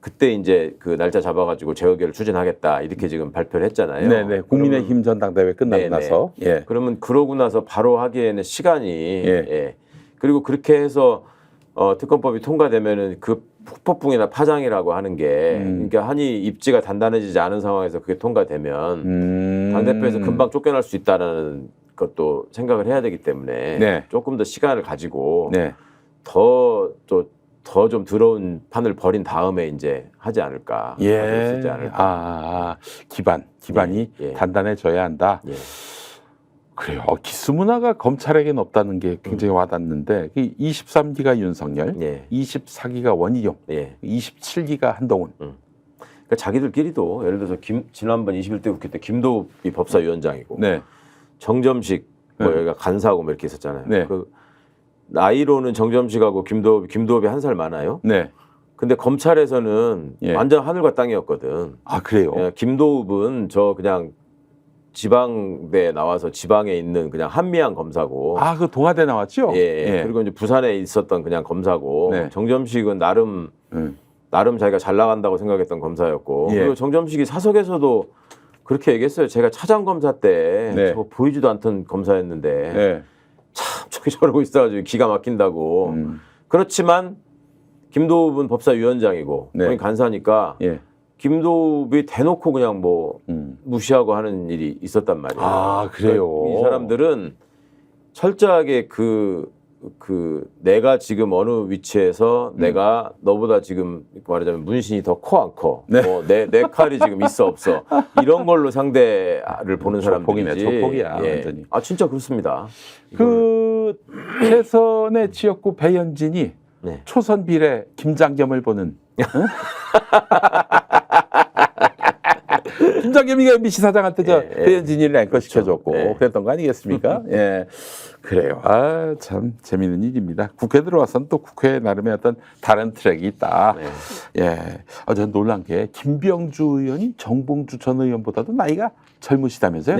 그때 이제 그 날짜 잡아가지고 재의결을 추진하겠다 이렇게 지금 발표를 했잖아요. 네네. 국민의힘 전당대회 끝나고 네네. 나서. 예. 그러면 그러고 나서 바로 하기에는 시간이 예. 그리고 그렇게 해서 특검법이 통과되면은 그 후폭풍이나 파장이라고 하는 게 그러니까 한이 입지가 단단해지지 않은 상황에서 그게 통과되면 당대표에서 금방 쫓겨날 수 있다라는 것도 생각을 해야 되기 때문에 네. 조금 더 시간을 가지고 네. 더 좀 더러운 판을 벌인 다음에 이제 하지 않을까. 예. 수 있지 않을까. 기반이 예. 단단해져야 한다. 예. 그래요. 기수 문화가 검찰에게는 없다는 게 굉장히 와닿는데 23기가 윤석열, 예. 24기가 원희룡, 예. 27기가 한동훈. 그러니까 자기들끼리도 예를 들어서 지난번 21대 국회 때 김도읍이 법사위원장이고 네. 정점식 뭐 여기가 간사하고 뭐 이렇게 있었잖아요. 네. 그 나이로는 정점식하고 김도읍이 한 살 많아요. 네. 근데 검찰에서는 예. 완전 하늘과 땅이었거든. 아, 그래요? 예, 김도읍은 저 그냥 지방대에 나와서 지방에 있는 그냥 한미향 검사고. 아, 그 동아대 나왔죠? 예. 그리고 이제 부산에 있었던 그냥 검사고. 네. 정점식은 나름 자기가 잘 나간다고 생각했던 검사였고. 예. 그리고 정점식이 사석에서도 그렇게 얘기했어요. 제가 차장 검사 때 네. 저거 보이지도 않던 검사였는데 네. 참 저기 저러고 있어가지고 기가 막힌다고. 그렇지만 김도읍은 법사위원장이고 네. 거기 간사니까 예. 김도읍이 대놓고 그냥 뭐 무시하고 하는 일이 있었단 말이에요. 아, 그래요? 그러니까 이 사람들은 철저하게 내가 지금 어느 위치에서 내가 너보다 지금 말하자면 문신이 더 커 안 커? 네. 뭐 내 칼이 지금 있어 없어? 이런 걸로 상대를 보는 사람들이지. 촉폭이야, 완전히. 아 진짜 그렇습니다. 그 최선의 지역구 배현진이 네. 초선 비례 김장겸을 보는. 김장겸이가 MBC 사장한테 배현진이를 앵커 시켜줬고 그랬던 거 아니겠습니까? 예, 그래요. 아, 참 재미있는 일입니다. 국회 들어와서는 또 국회 나름의 어떤 다른 트랙이 있다. 예, 저는 놀란 게 김병주 의원이 정봉주 전 의원보다도 나이가 젊으시다면서요?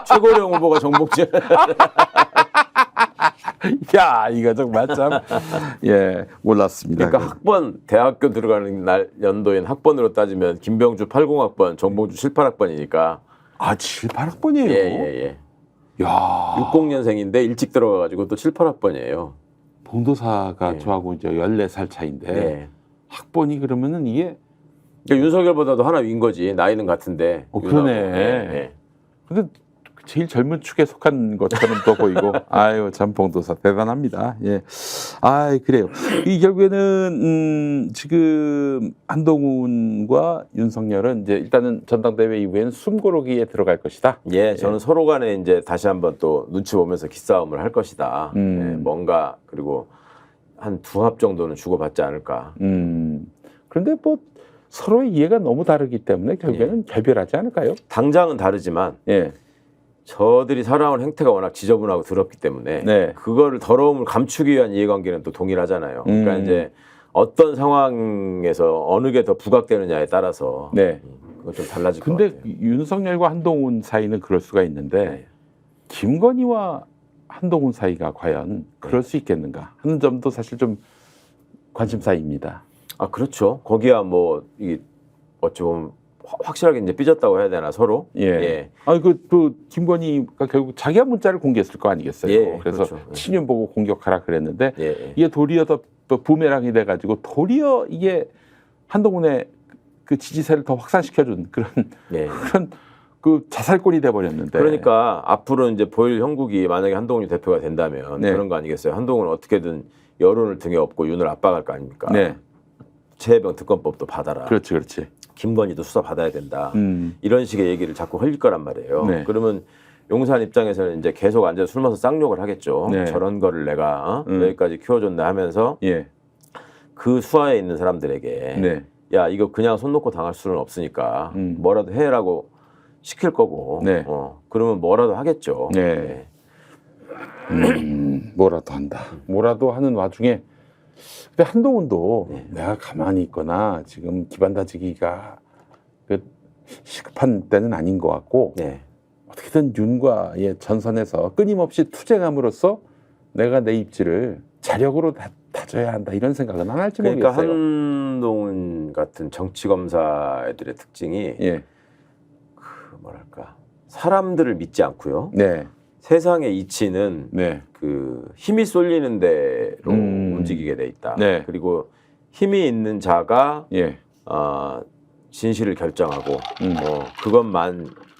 최고령 후보가 정봉주. 야, 이거 정말 참, 몰랐습니다. 그러니까 대학교 들어가는 연도인 학번으로 따지면 김병주 80학번, 정봉주 78학번이니까. 아, 78학번이에요? 예. 야. 60년생인데 일찍 들어가가지고 또 78학번이에요. 봉도사가 저하고 이제 14살 차인데, 학번이 그러면은 이게. 그러니까 윤석열보다도 하나 위인 거지. 나이는 같은데. 그러네. 근데 제일 젊은 축에 속한 것처럼 또 보이고, 아유, 참 봉도사 대단합니다. 예. 아, 그래요. 이 결국에는, 지금 한동훈과 윤석열은 이제 일단은 전당대회 이후에는 숨고르기에 들어갈 것이다. 예, 저는 서로 간에 이제 다시 한번 또 눈치 보면서 기싸움을 할 것이다. 뭔가, 그리고 한 두 합 정도는 주고받지 않을까. 그런데 뭐 서로의 이해가 너무 다르기 때문에 결국에는 결별하지 않을까요? 당장은 다르지만, 저들이 살아온 행태가 워낙 지저분하고 더럽기 때문에 그거를 더러움을 감추기 위한 이해관계는 또 동일하잖아요. 그러니까 이제 어떤 상황에서 어느 게 더 부각되느냐에 따라서 그건 좀 달라질 것 같아요. 근데 윤석열과 한동훈 사이는 그럴 수가 있는데 김건희와 한동훈 사이가 과연 그럴 수 있겠는가 하는 점도 사실 좀 관심사입니다. 아, 그렇죠. 거기야 뭐 이게 어찌 보면 확실하게 이제 삐졌다고 해야 되나 서로. 아니 그 김건희가 결국 자기가 문자를 공개했을 거 아니겠어요. 그래서 그렇죠. 친윤 보고 공격하라 그랬는데 이게 도리어 더 부메랑이 돼가지고 도리어 이게 한동훈의 그 지지세를 더 확산시켜준 그런 그 자살골이 돼버렸는데. 그러니까 앞으로 이제 보일 형국이 만약에 한동훈이 대표가 된다면 그런 거 아니겠어요. 한동훈은 어떻게든 여론을 등에 업고 윤을 압박할 거 아닙니까. 최혜병 특검법도 받아라. 그렇지. 김건희도 수사 받아야 된다. 이런 식의 얘기를 자꾸 흘릴 거란 말이에요. 그러면 용산 입장에서는 이제 계속 앉아서 술 마셔서 쌍욕을 하겠죠. 저런 거를 내가 여기까지 키워줬나 하면서 그 수하에 있는 사람들에게 야, 이거 그냥 손 놓고 당할 수는 없으니까 뭐라도 해라고 시킬 거고 그러면 뭐라도 하겠죠. 뭐라도 한다. 뭐라도 하는 와중에 근데 한동훈도 내가 가만히 있거나 지금 기반 다지기가 그 시급한 때는 아닌 것 같고 어떻게든 윤과의 전선에서 끊임없이 투쟁함으로써 내가 내 입지를 자력으로 다져야 한다 이런 생각은 안 할지 그러니까 모르겠어요. 한동훈 같은 정치 검사들의 특징이 예. 그 뭐랄까 사람들을 믿지 않고요. 네. 세상의 이치는 네. 그 힘이 쏠리는 대로 움직이게 돼 있다. 네. 그리고 힘이 있는 자가 예. 진실을 결정하고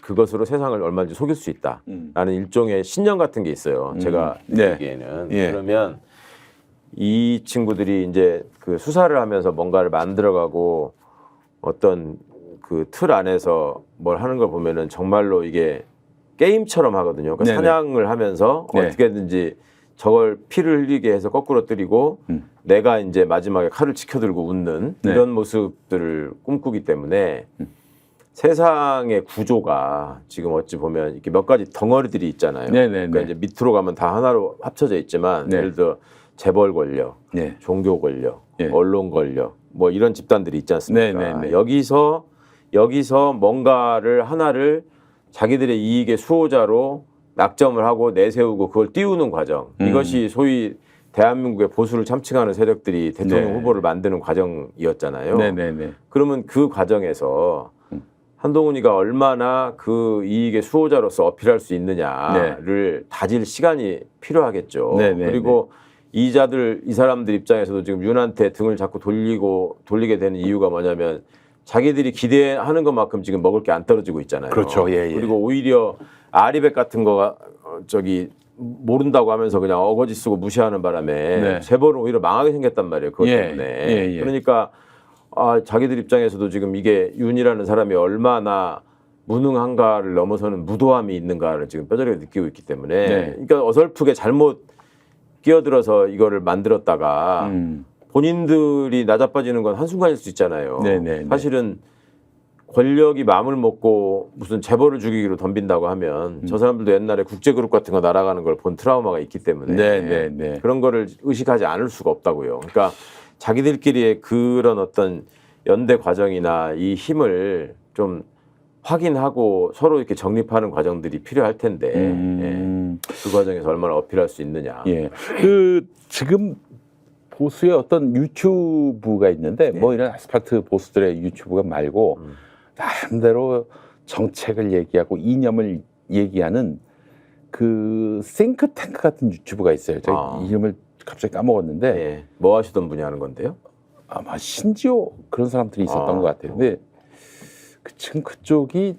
그것으로 세상을 얼마든지 속일 수 있다라는 일종의 신념 같은 게 있어요. 제가 느끼기에는. 예. 그러면 이 친구들이 이제 그 수사를 하면서 뭔가를 만들어가고 어떤 그 틀 안에서 뭘 하는 걸 보면은 정말로 이게 게임처럼 하거든요. 그러니까 사냥을 하면서 어떻게든지 저걸 피를 흘리게 해서 거꾸로 때리고 내가 이제 마지막에 칼을 치켜들고 웃는 이런 모습들을 꿈꾸기 때문에 세상의 구조가 지금 어찌 보면 이렇게 몇 가지 덩어리들이 있잖아요. 그러니까 이제 밑으로 가면 다 하나로 합쳐져 있지만 예를 들어 재벌 권력, 종교 권력, 언론 권력 뭐 이런 집단들이 있지 않습니까? 여기서 뭔가를 하나를 자기들의 이익의 수호자로 낙점을 하고 내세우고 그걸 띄우는 과정. 이것이 소위 대한민국의 보수를 참칭하는 세력들이 대통령 후보를 만드는 과정이었잖아요. 그러면 그 과정에서 한동훈이가 얼마나 그 이익의 수호자로서 어필할 수 있느냐를 다질 시간이 필요하겠죠. 그리고 이 사람들 입장에서도 지금 윤한테 등을 자꾸 돌리게 되는 이유가 뭐냐면 자기들이 기대하는 것만큼 지금 먹을 게 안 떨어지고 있잖아요. 그렇죠. 그리고 오히려 아리백 같은 거가 모른다고 하면서 그냥 어거지 쓰고 무시하는 바람에 재벌은 오히려 망하게 생겼단 말이에요. 그것 때문에. 그러니까 자기들 입장에서도 지금 이게 윤이라는 사람이 얼마나 무능한가를 넘어서는 무도함이 있는가를 지금 뼈저리게 느끼고 있기 때문에 그러니까 어설프게 잘못 끼어들어서 이거를 만들었다가 본인들이 나자빠지는 건 한순간일 수 있잖아요. 사실은 권력이 마음을 먹고 무슨 재벌을 죽이기로 덤빈다고 하면 저 사람들도 옛날에 국제그룹 같은 거 날아가는 걸 본 트라우마가 있기 때문에 그런 거를 의식하지 않을 수가 없다고요. 그러니까 자기들끼리의 그런 어떤 연대 과정이나 이 힘을 좀 확인하고 서로 이렇게 정립하는 과정들이 필요할 텐데 그 과정에서 얼마나 어필할 수 있느냐. 그 지금 보수의 어떤 유튜브가 있는데 뭐 이런 아스팔트 보수들의 유튜브가 말고 나름대로 정책을 얘기하고 이념을 얘기하는 그 싱크탱크 같은 유튜브가 있어요. 제가 이름을 갑자기 까먹었는데 뭐 하시던 분이 하는 건데요? 아마 신지호 그런 사람들이 있었던 것 같아요. 근데 지금 그쪽이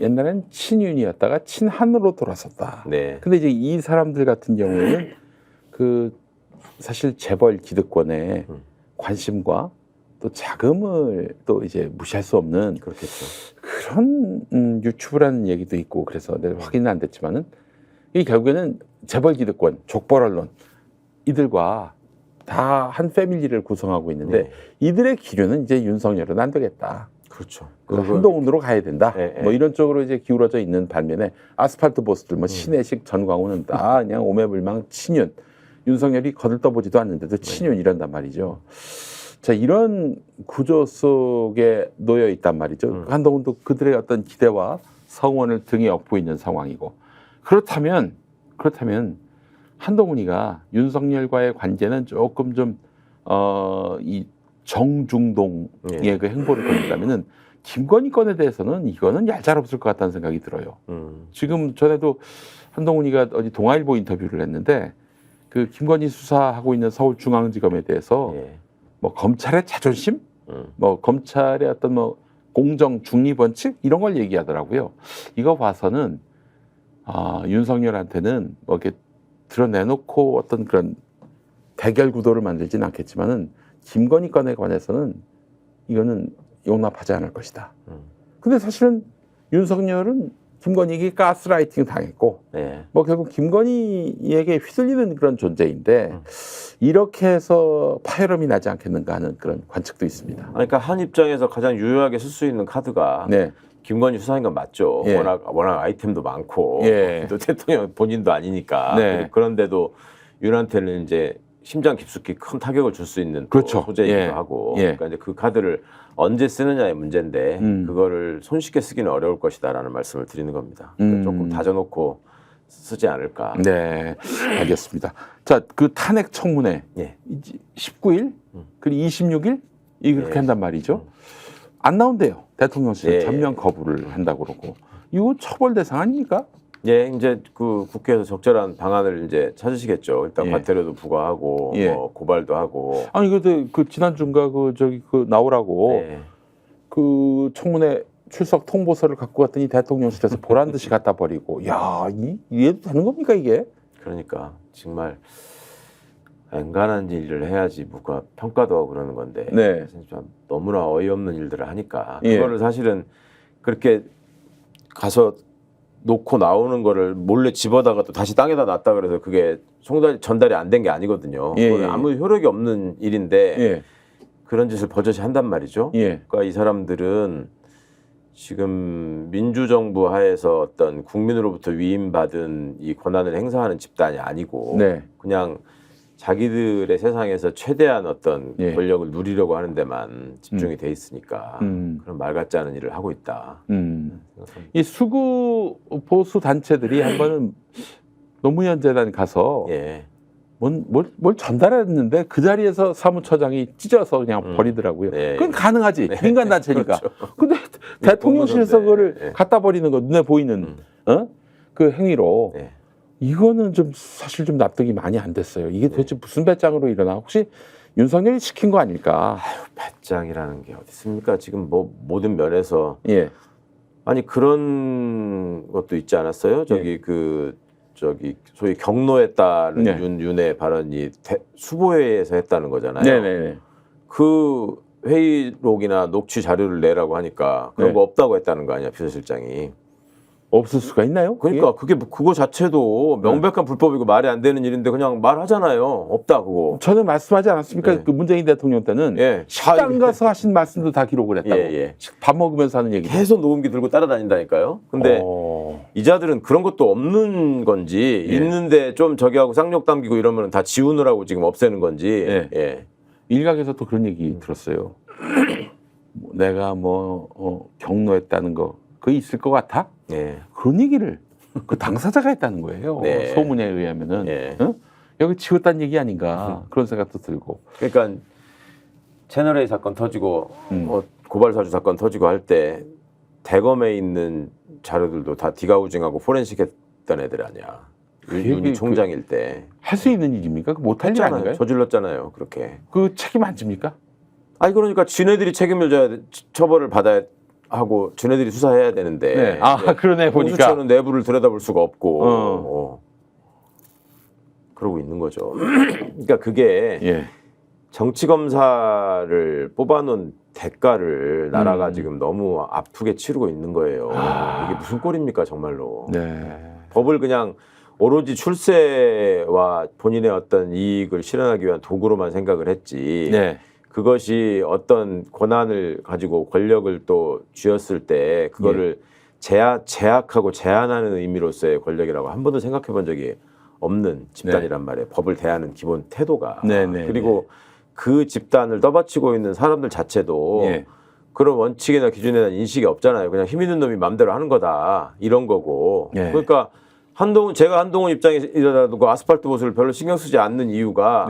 옛날엔 친윤이었다가 친한으로 돌아섰다. 근데 이제 이 사람들 같은 경우에는 그 사실 재벌 기득권의 관심과 또 자금을 또 이제 무시할 수 없는 그런 유튜브라는 얘기도 있고 그래서 내가 확인은 안 됐지만은 이 결국에는 재벌 기득권, 족벌 언론 이들과 다 한 패밀리를 구성하고 있는데 이들의 기류는 이제 윤석열은 안 되겠다. 한동훈으로 가야 된다. 뭐 이런 쪽으로 이제 기울어져 있는 반면에 아스팔트 보스들, 뭐 신혜식, 전광훈은 다 그냥 오매불망 친윤. 윤석열이 거들떠보지도 않는데도 친윤 이런단 말이죠. 자, 이런 구조 속에 놓여 있단 말이죠. 한동훈도 그들의 어떤 기대와 성원을 등에 업고 있는 상황이고 그렇다면 한동훈이가 윤석열과의 관계는 조금 좀 이 정중동의 그 행보를 보인다면은 김건희 건에 대해서는 이거는 얄짤없을 것 같다는 생각이 들어요. 지금 전에도 한동훈이가 어디 동아일보 인터뷰를 했는데 그 김건희 수사하고 있는 서울중앙지검에 대해서 뭐 검찰의 자존심, 뭐 검찰의 어떤 뭐 공정 중립 원칙 이런 걸 얘기하더라고요. 이거 봐서는 윤석열한테는 뭐 이렇게 드러내놓고 어떤 그런 대결 구도를 만들지는 않겠지만은 김건희 건에 관해서는 이거는 용납하지 않을 것이다. 근데 사실은 윤석열은 김건희에게 가스라이팅 당했고 뭐 결국 김건희에게 휘둘리는 그런 존재인데 이렇게 해서 파열음이 나지 않겠는가 하는 그런 관측도 있습니다. 그러니까 한 입장에서 가장 유효하게 쓸 수 있는 카드가 김건희 수사인 건 맞죠. 워낙 아이템도 많고 또 대통령 본인도 아니니까 그런데도 윤한테는 이제 심장 깊숙이 큰 타격을 줄 수 있는 소재이기도 하고 그러니까 이제 그 카드를 언제 쓰느냐의 문제인데 그거를 손쉽게 쓰기는 어려울 것이다라는 말씀을 드리는 겁니다. 그러니까 조금 다져놓고 쓰지 않을까. 네, 알겠습니다. 자, 그 탄핵 청문회 예. 19일 그리고 26일 이렇게 예. 한단 말이죠. 안 나온대요. 대통령실 예. 전면 거부를 한다고 그러고. 이거 처벌 대상 아닙니까? 예, 이제 그 국회에서 적절한 방안을 이제 찾으시겠죠. 일단 예. 과태료도 부과하고 예. 뭐 고발도 하고. 아니 근데 그 지난주인가 그 저기 그 나오라고 예. 그 청문회 출석 통보서를 갖고 갔더니 대통령실에서 보란 듯이 갖다 버리고. 야, 이해도 되는 겁니까 이게? 그러니까 정말 엔간한 일을 해야지 뭐가 평가도 하고 그러는 건데. 네. 좀 너무나 어이없는 일들을 하니까 예. 그거를 사실은 그렇게 가서 놓고 나오는 거를 몰래 집어다가 또 다시 땅에다 놨다 그래서 그게 전달이 안 된 게 아니거든요. 예, 그건 예. 아무 효력이 없는 일인데 예. 그런 짓을 버젓이 한단 말이죠. 예. 그러니까 이 사람들은 지금 민주정부 하에서 어떤 국민으로부터 위임받은 이 권한을 행사하는 집단이 아니고 네. 그냥 자기들의 세상에서 최대한 어떤 예. 권력을 누리려고 하는 데만 집중이 돼 있으니까 그런 말 같지 않은 일을 하고 있다. 이 수구 보수 단체들이 한 번은 노무현 재단 가서 예. 뭘 전달했는데 그 자리에서 사무처장이 찢어서 그냥 버리더라고요. 예, 그건 예. 가능하지. 민간 단체니까. 그렇죠. 근데 대통령실에서 그거를 예. 갖다 버리는 거 눈에 보이는 그 행위로 예. 이거는 좀 사실 좀 납득이 많이 안 됐어요. 이게 도대체 무슨 배짱으로 일어나? 혹시 윤석열이 시킨 거 아닐까? 배짱이라는 게 어디 있습니까? 지금 뭐 모든 면에서 예. 아니 그런 것도 있지 않았어요? 저기 저기 소위 경로에 따른 네. 윤의 발언이 수보회에서 했다는 거잖아요. 네네. 그 회의록이나 녹취 자료를 내라고 하니까 그런 네. 거 없다고 했다는 거 아니야 비서실장이. 없을 수가 있나요? 그러니까 그게 그거 자체도 명백한 불법이고 말이 안 되는 일인데 그냥 말하잖아요. 없다 그거. 전에 말씀하지 않았습니까? 네. 그 문재인 대통령 때는 예. 식당 가서 하신 말씀도 다 기록을 했다고. 예. 밥 먹으면서 하는 얘기. 계속 녹음기 들고 따라다닌다니까요. 근데 이자들은 그런 것도 없는 건지 예. 있는데 좀 저기 하고 쌍욕 담기고 이러면 다 지우느라고 지금 없애는 건지. 예. 예. 일각에서 또 그런 얘기 들었어요. 내가 경로했다는 거 그거 있을 것 같아? 예. 그런 얘기를 그 당사자가 했다는 거예요. 네. 소문에 의하면은 예. 여기 지웠다는 얘기 아닌가 그런 생각도 들고. 그러니까 채널A 사건 터지고 고발사주 사건 터지고 할 때 대검에 있는 자료들도 다 디가우징하고 포렌식 했던 애들 아니야. 윤이 총장일 때. 할 수 있는 일입니까? 못할 일 아닌가요? 저질렀잖아요. 그렇게. 그 책임 안 집니까? 아니 그러니까 지네들이 책임을 져야 돼. 처벌을 받아야 하고 지네들이 수사해야 되는데. 네. 아 그러네 보니까. 공수처는 내부를 들여다볼 수가 없고. 그러고 있는 거죠. 그러니까 그게 예. 정치 검사를 뽑아놓은 대가를 나라가 지금 너무 아프게 치르고 있는 거예요. 이게 무슨 꼴입니까 정말로. 네. 법을 그냥 오로지 출세와 본인의 어떤 이익을 실현하기 위한 도구로만 생각을 했지. 네. 그것이 어떤 권한을 가지고 권력을 또 쥐었을 때 그거를 제약하고 제한하는 의미로서의 권력이라고 한 번도 생각해 본 적이 없는 집단이란 말이에요. 법을 대하는 기본 태도가. 그리고 그 집단을 떠받치고 있는 사람들 자체도 그런 원칙이나 기준에 대한 인식이 없잖아요. 그냥 힘 있는 놈이 마음대로 하는 거다. 이런 거고. 그러니까 제가 한동훈 입장이라도 그 아스팔트 보수를 별로 신경 쓰지 않는 이유가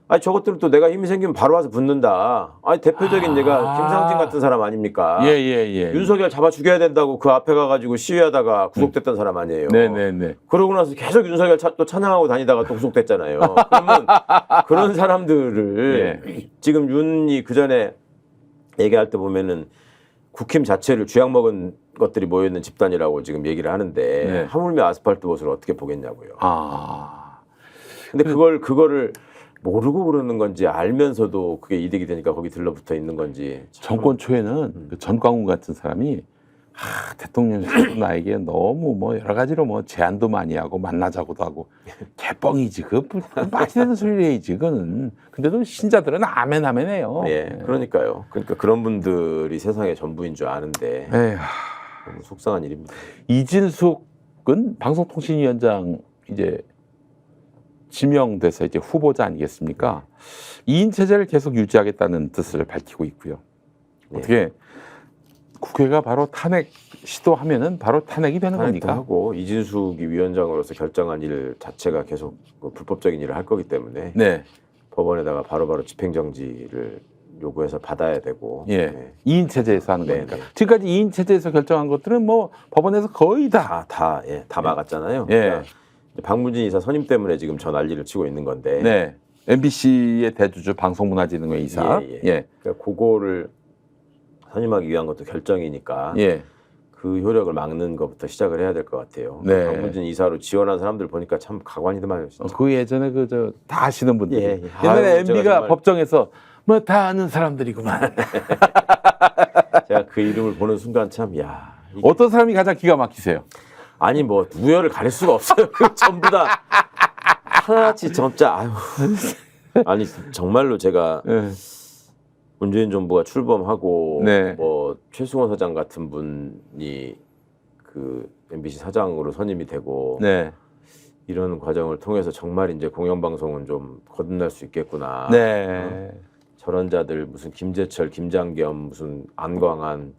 아니 저것들은 또 내가 힘이 생기면 바로 와서 붙는다. 아니 대표적인 얘가 김상진 같은 사람 아닙니까? 윤석열 잡아 죽여야 된다고 그 앞에 가가지고 시위하다가 구속됐던 사람 아니에요. 네네네. 그러고 나서 계속 윤석열 또 찬양하고 다니다가 또 구속됐잖아요. 그러면 그런 사람들을 지금 윤이 그 전에 얘기할 때 보면은 국힘 자체를 쥐약 먹은 것들이 모여있는 집단이라고 지금 얘기를 하는데 하물며 아스팔트 보수를 어떻게 보겠냐고요. 근데 그거를 모르고 그러는 건지 알면서도 그게 이득이 되니까 거기 들러붙어 있는 건지. 정권 초에는 그 전광훈 같은 사람이 대통령실에서 나에게 너무 여러 가지로 제안도 많이 하고 만나자고도 하고 개뻥이지. 그거 맛이 되는 소리를 해야지 그거는. 근데도 신자들은 아멘 아멘해요. 그러니까요. 그러니까 그런 분들이 세상의 전부인 줄 아는데 너무 속상한 일입니다. 이진숙은 방송통신위원장 이제 지명돼서 이제 후보자 아니겠습니까? 2인 체제를 계속 유지하겠다는 뜻을 밝히고 있고요. 어떻게 국회가 바로 탄핵 시도하면은 바로 탄핵이 되는 겁니까? 하고 이진숙이 위원장으로서 결정한 일 자체가 계속 불법적인 일을 할 거기 때문에 네. 법원에다가 바로바로 집행정지를 요구해서 받아야 되고. 예. 네. 2인 체제에서 하는 네, 거니까. 네. 지금까지 2인 체제에서 결정한 것들은 뭐 법원에서 거의 다 다 막았잖아요. 예. 그러니까 박문진 이사 선임 때문에 지금 저 난리를 치고 있는 건데. 네. MBC의 대주주 방송문화진흥회 이사. 예. 그러니까 그거를 선임하기 위한 것도 결정이니까. 예. 그 효력을 막는 것부터 시작을 해야 될 것 같아요. 네. 박문진 이사로 지원한 사람들 보니까 참 가관이더만요. 진짜. 그 예전에 다 아시는 분들. 예. 옛날에 아유, MB가 정말... 법정에서 뭐 다 아는 사람들이구만. 제가 그 이름을 보는 순간 참 야. 어떤 사람이 가장 기가 막히세요? 아니 뭐 우열을 가릴 수가 없어요. 그 전부 다 하나같이 진짜 아유. 아니 정말로 제가 네. 문재인 정부가 출범하고 네. 뭐 최승호 사장 같은 분이 그 MBC 사장으로 선임이 되고 네. 이런 과정을 통해서 정말 이제 공영방송은 좀 거듭날 수 있겠구나. 네. 저런 자들 무슨 김재철, 김장겸, 무슨 안광한,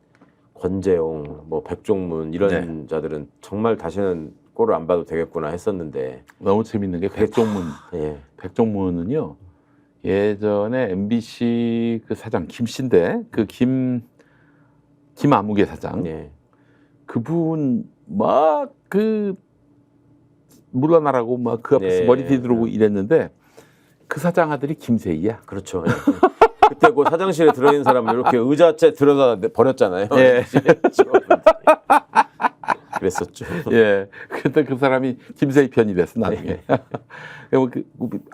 권재용, 뭐 백종문 이런 자들은 정말 다시는 꼴을 안 봐도 되겠구나 했었는데 너무 재밌는 게 백종문. 예. 백종문은요. 예전에 MBC 그 사장 김씨인데 그 김아무개 사장. 예. 그분 막 그 물러나라고 막 그 앞에서 머리 뒤두르고 이랬는데 그 사장 아들이 김세희야. 그렇죠. 예. 그때 그 사장실에 들어있는 사람을 이렇게 의자째 들어다 버렸잖아요. 예. 그랬었죠. 예. 그때 그 사람이 김세희 편이 됐어 나중에.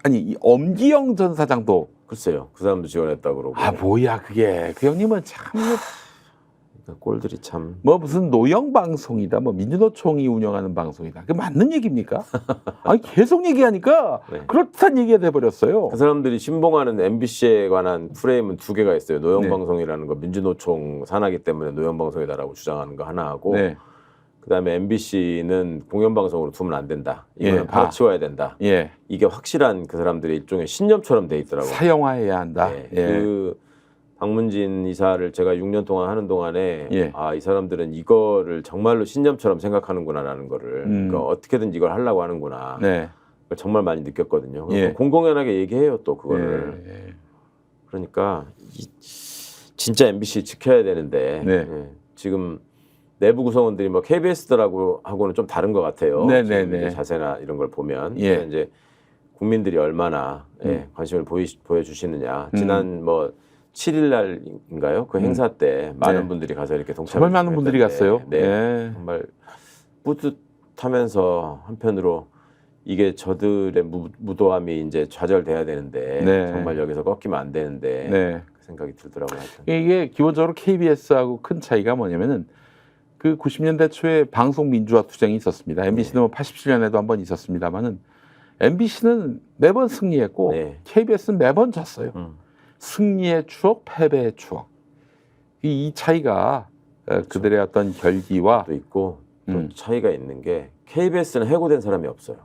아니 이 엄기영 전 사장도 글쎄요. 그 사람도 지원했다 그러고. 아 뭐야 그게 그 형님은 참. 꼴들이 참. 뭐 무슨 노영 방송이다, 뭐 민주노총이 운영하는 방송이다. 그게 맞는 얘기입니까? 아니 계속 얘기하니까 네. 그렇다는 얘기가 돼버렸어요. 그 사람들이 신봉하는 MBC에 관한 프레임은 두 개가 있어요. 노영 네. 방송이라는 거 민주노총 산하기 때문에 노영 방송이다라고 주장하는 거 하나 하고. 네. 그다음에 MBC는 공영방송으로 두면 안 된다. 이거는 예. 바로 치워야 된다. 예. 이게 확실한 그 사람들의 일종의 신념처럼 돼 있더라고요. 사형화해야 한다. 예. 예. 그 박문진 이사를 제가 6년 동안 하는 동안에 예. 아, 이 사람들은 이거를 정말로 신념처럼 생각하는구나라는 거를 그러니까 어떻게든 이걸 하려고 하는구나. 네. 그걸 정말 많이 느꼈거든요. 예. 공공연하게 얘기해요 또 그거를. 예. 그러니까 진짜 MBC 지켜야 되는데 네. 예. 지금 내부 구성원들이 뭐 KBS들하고 하고는 좀 다른 것 같아요. 네네네. 자세나 이런 걸 보면 예. 이제 국민들이 얼마나 관심을 보여주시느냐. 지난 뭐 7일 날인가요? 그 행사 때 많은 분들이 가서 이렇게 동참을 정말 많은 분들이 갔어요. 네. 예. 정말 뿌듯하면서 한편으로 이게 저들의 무도함이 이제 좌절돼야 되는데 네. 정말 여기서 꺾이면 안 되는데 네. 그 생각이 들더라고요. 하여튼. 이게 기본적으로 KBS하고 큰 차이가 뭐냐면은 그 90년대 초에 방송 민주화 투쟁이 있었습니다. MBC는 뭐 87년에도 한 번 있었습니다만은 MBC는 매번 승리했고 네. KBS는 매번 졌어요. 승리의 추억, 패배의 추억. 이 차이가 그렇죠. 그들의 어떤 결기와 또 있고 또 차이가 있는 게 KBS는 해고된 사람이 없어요.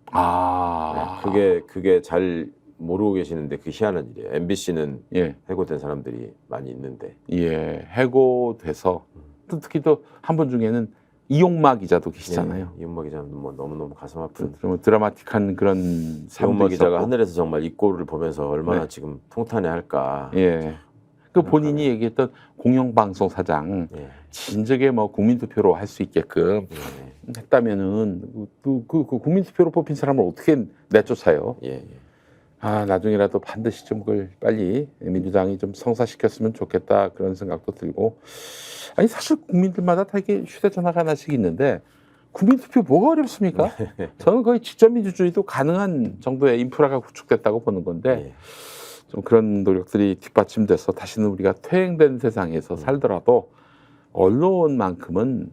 아, 네, 그게 잘 모르고 계시는데 그 희한한 일이에요. MBC는 예, 해고된 사람들이 많이 있는데. 예, 해고돼서 특히 또 한 분 중에는 이용마 기자도 계시잖아요. 예, 이용마 기자는 뭐 너무 가슴 아픈. 좀 드라마틱한 그런 이용마 기자가 있었고. 하늘에서 정말 이 꼴을 보면서 얼마나 지금 통탄해할까. 예. 그 본인이 얘기했던 공영방송 사장 진즉에 뭐 국민투표로 할 수 있게끔 했다면은 그 국민투표로 뽑힌 사람을 어떻게 내쫓아요? 아 나중에라도 반드시 좀 그걸 빨리 민주당이 좀 성사시켰으면 좋겠다 그런 생각도 들고 아니 사실 국민들마다 다 이게 휴대전화가 하나씩 있는데 국민투표 뭐가 어렵습니까? 저는 거의 직접민주주의도 가능한 정도의 인프라가 구축됐다고 보는 건데 좀 그런 노력들이 뒷받침돼서 다시는 우리가 퇴행된 세상에서 살더라도 언론만큼은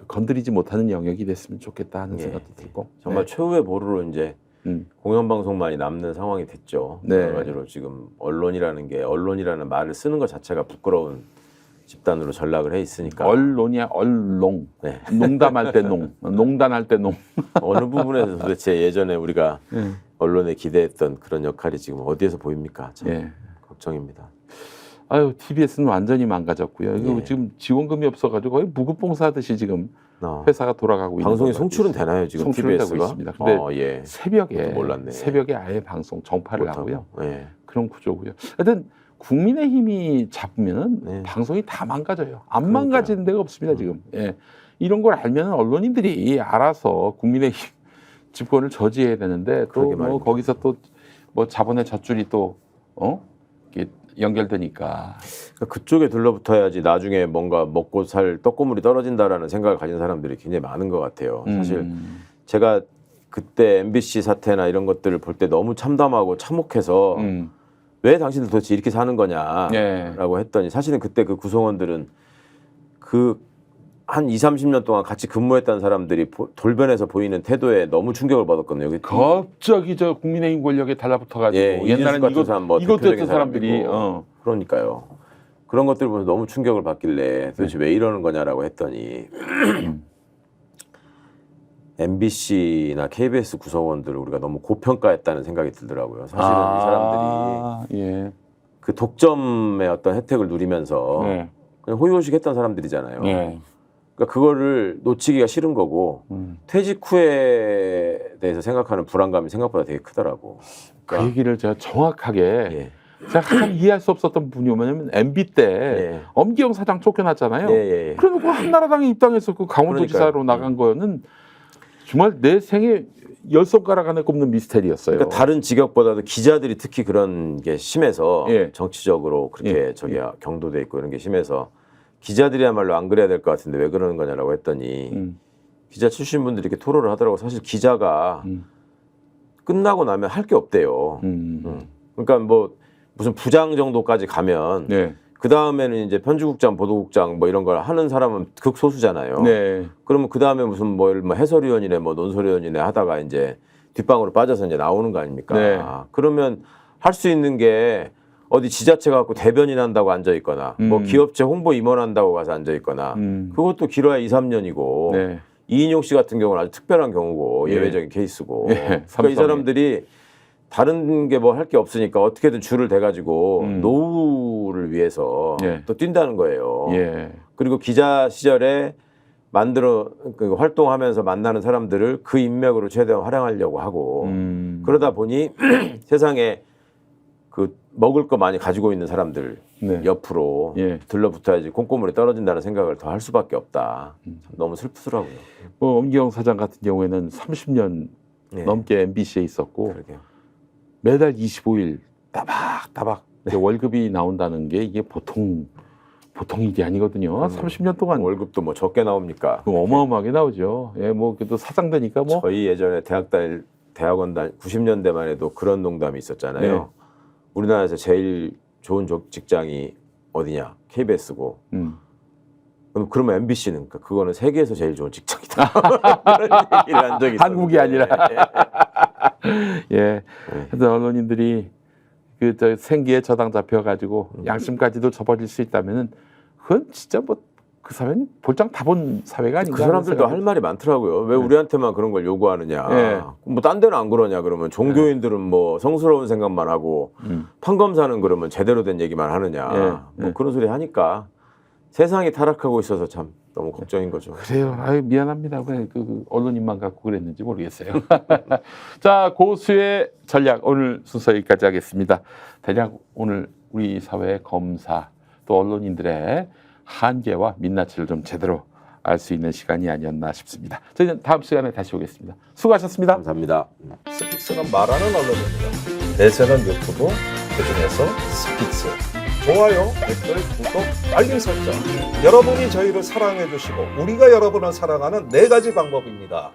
건드리지 못하는 영역이 됐으면 좋겠다 하는 생각도 들고 정말 최후의 보루로 이제 공영방송만이 남는 상황이 됐죠. 여러 가지로 지금 언론이라는 말을 쓰는 것 자체가 부끄러운 집단으로 전락을 해 있으니까. 언론이야 언롱. 농담할 때 농단할 때 농. 어느 부분에서 도대체 예전에 우리가 언론에 기대했던 그런 역할이 지금 어디에서 보입니까? 참 걱정입니다. 아유 TBS는 완전히 망가졌고요. 이거 예. 지금 지원금이 없어가지고 거의 무급봉사하듯이 지금 회사가 돌아가고 있는 방송이 걸로 송출은 알고 있습니다. 되나요 지금 송출은 TBS가? 되고 있습니다. 근데 예. 새벽에 몰랐네. 새벽에 아예 방송 정파를 못하고. 하고요. 예. 그런 구조고요. 하여튼 국민의힘이 잡으면 네. 방송이 다 망가져요. 안 그러니까요. 망가지는 데가 없습니다 지금. 예. 이런 걸 알면 언론인들이 알아서 국민의힘 집권을 저지해야 되는데 또 그러게 뭐 말입니다. 거기서 또 뭐 자본의 잣줄이 또 이렇게 연결되니까. 그러니까 그쪽에 들러붙어야지 나중에 뭔가 먹고 살 떡고물이 떨어진다라는 생각을 가진 사람들이 굉장히 많은 것 같아요. 사실 제가 그때 MBC 사태나 이런 것들을 볼 때 너무 참담하고 참혹해서 왜 당신들 도대체 이렇게 사는 거냐라고 했더니 사실은 그때 그 구성원들은 그 한 20-30년 동안 같이 근무했던 사람들이 돌변해서 보이는 태도에 너무 충격을 받았거든요. 갑자기 저 국민의힘 권력에 달라붙어가지고 예, 옛날에는 이것도 했던 사람들이 그러니까요. 그런 것들 보면서 너무 충격을 받길래 도대체 왜 이러는 거냐라고 했더니 MBC나 KBS 구성원들을 우리가 너무 고평가했다는 생각이 들더라고요. 사실은 이 사람들이 그 독점의 어떤 혜택을 누리면서 그냥 호의호식했던 사람들이잖아요. 그러니까 그거를 놓치기가 싫은 거고 퇴직 후에 대해서 생각하는 불안감이 생각보다 되게 크더라고. 그러니까 그 얘기를 제가 정확하게 제가 가장 이해할 수 없었던 분이 뭐냐면 MB 때 엄기영 사장 쫓겨났잖아요. 그래놓고 한나라당에 입당해서 그 강원도지사로 나간 거는 정말 내 생에 10손가락 안에 꼽는 미스테리였어요. 그러니까 다른 직역보다도 기자들이 특히 그런 게 심해서 정치적으로 그렇게 경도돼 있고 이런 게 심해서 기자들이야말로 안 그래야 될 것 같은데 왜 그러는 거냐라고 했더니 기자 출신 분들이 이렇게 토론을 하더라고. 사실 기자가 끝나고 나면 할 게 없대요. 그러니까 뭐 무슨 부장 정도까지 가면 그 다음에는 이제 편집국장, 보도국장 뭐 이런 걸 하는 사람은 극소수잖아요. 그러면 그 다음에 무슨 뭐 해설위원이네, 뭐 논설위원이네 하다가 이제 뒷방으로 빠져서 이제 나오는 거 아닙니까? 그러면 할 수 있는 게 어디 지자체 갖고 대변인 한다고 앉아 있거나 뭐 기업체 홍보 임원 한다고 가서 앉아 있거나 그것도 길어야 2-3년이고 이인용 씨 같은 경우는 아주 특별한 경우고 예외적인 케이스고 그러니까 이 사람들이 다른 게 뭐 할 게 없으니까 어떻게든 줄을 대가지고 노후를 위해서 또 뛴다는 거예요. 그리고 기자 시절에 활동하면서 만나는 사람들을 그 인맥으로 최대한 활용하려고 하고 그러다 보니 세상에 그 먹을 거 많이 가지고 있는 사람들 옆으로 들러붙어야지 콩고물이 떨어진다는 생각을 더 할 수밖에 없다. 참 너무 슬프더라고요. 뭐 엄기영 사장 같은 경우에는 30년 넘게 MBC에 있었고 매달 25일 따박따박 월급이 나온다는 게 이게 보통 일이 아니거든요. 30년 동안 월급도 뭐 적게 나옵니까? 어마어마하게 나오죠. 뭐 그래도 사장 되니까 뭐 저희 예전에 대학원 90년대만 해도 그런 농담이 있었잖아요. 우리나라에서 제일 좋은 직장이 어디냐? KBS고. 그러면 MBC는 그거는 세계에서 제일 좋은 직장이다. 그런 얘기를 한 적이 있어요. 한국이 아니라. 그래서 언론인들이 그 생기에 저당 잡혀가지고 양심까지도 저버릴 수 있다면은 그건 진짜 뭐 그 사회는 볼장 다 본 사회가 아닌가. 그 사람들도 할 말이 많더라고요. 왜 우리한테만 그런 걸 요구하느냐. 뭐 딴 데는 안 그러냐 그러면 종교인들은 뭐 성스러운 생각만 하고 판검사는 그러면 제대로 된 얘기만 하느냐. 뭐 그런 소리 하니까 세상이 타락하고 있어서 참 너무 걱정인 거죠. 그래요. 아유 미안합니다. 왜 그 언론인만 갖고 그랬는지 모르겠어요. 자, 고수의 전략 오늘 순서 여기까지 하겠습니다. 대략 오늘 우리 사회의 검사 또 언론인들의 한계와 민낯을 좀 제대로 알 수 있는 시간이 아니었나 싶습니다. 저희는 다음 시간에 다시 오겠습니다. 수고하셨습니다. 감사합니다. 스픽스는 말하는 언론입니다. 대세는 유튜브, 그중에서 스픽스. 좋아요, 댓글, 구독, 알림 설정. 여러분이 저희를 사랑해 주시고 우리가 여러분을 사랑하는 4가지 방법입니다.